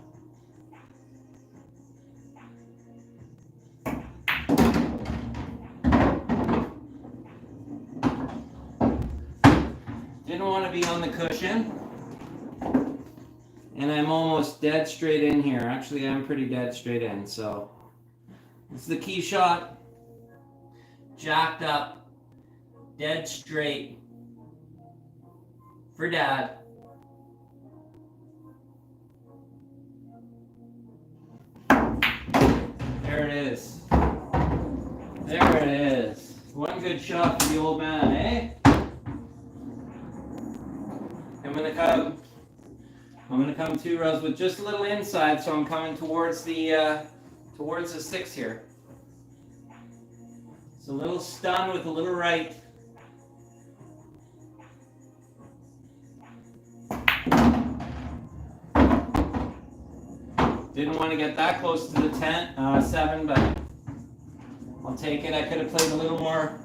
Didn't want to be on the cushion. And I'm almost dead straight in here. Actually, I'm pretty dead straight in. So, it's the key shot. Jacked up. Dead straight. For dad. There it is. There it is. 1 good shot for the old man, eh? I'm gonna come 2 rows with just a little inside, so I'm coming towards the 6 here. It's a little stun with a little right. Didn't want to get that close to the 7, but I'll take it. I could have played a little more.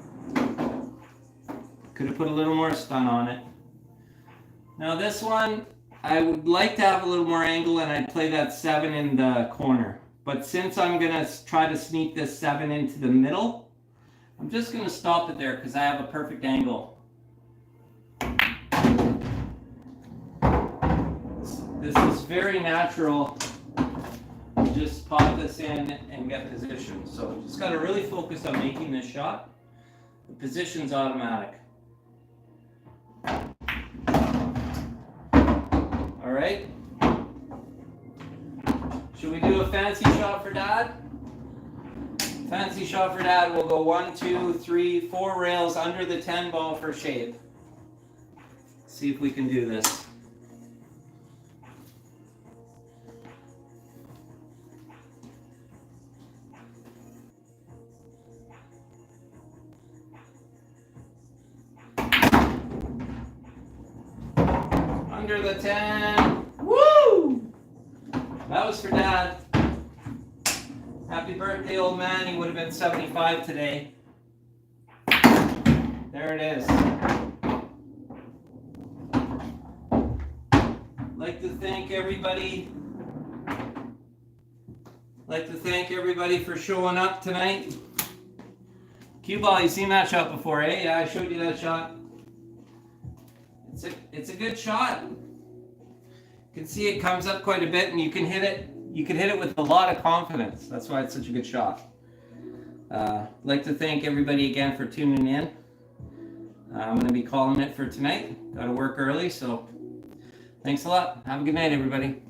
Could have put a little more stun on it. Now this one, I would like to have a little more angle, and I'd play that 7 in the corner. But since I'm going to try to sneak this 7 into the middle, I'm just going to stop it there because I have a perfect angle. This is very natural. Just pop this in and get positioned. So just got to really focus on making this shot. The position's automatic. All right. Should we do a fancy shot for Dad? Fancy shot for Dad. We'll go 1, 2, 3, 4 rails under the 10 ball for shape. See if we can do this. Under the 10. Woo! That was for Dad. Happy birthday, old man. He would have been 75 today. There it is. Like to thank everybody for showing up tonight. Cue ball, you seen that shot before, eh? Yeah, I showed you that shot. It's a good shot. You can see it comes up quite a bit, and you can hit it. You can hit it with a lot of confidence. That's why it's such a good shot. I'd like to thank everybody again for tuning in. I'm going to be calling it for tonight. Got to work early, so thanks a lot. Have a good night, everybody.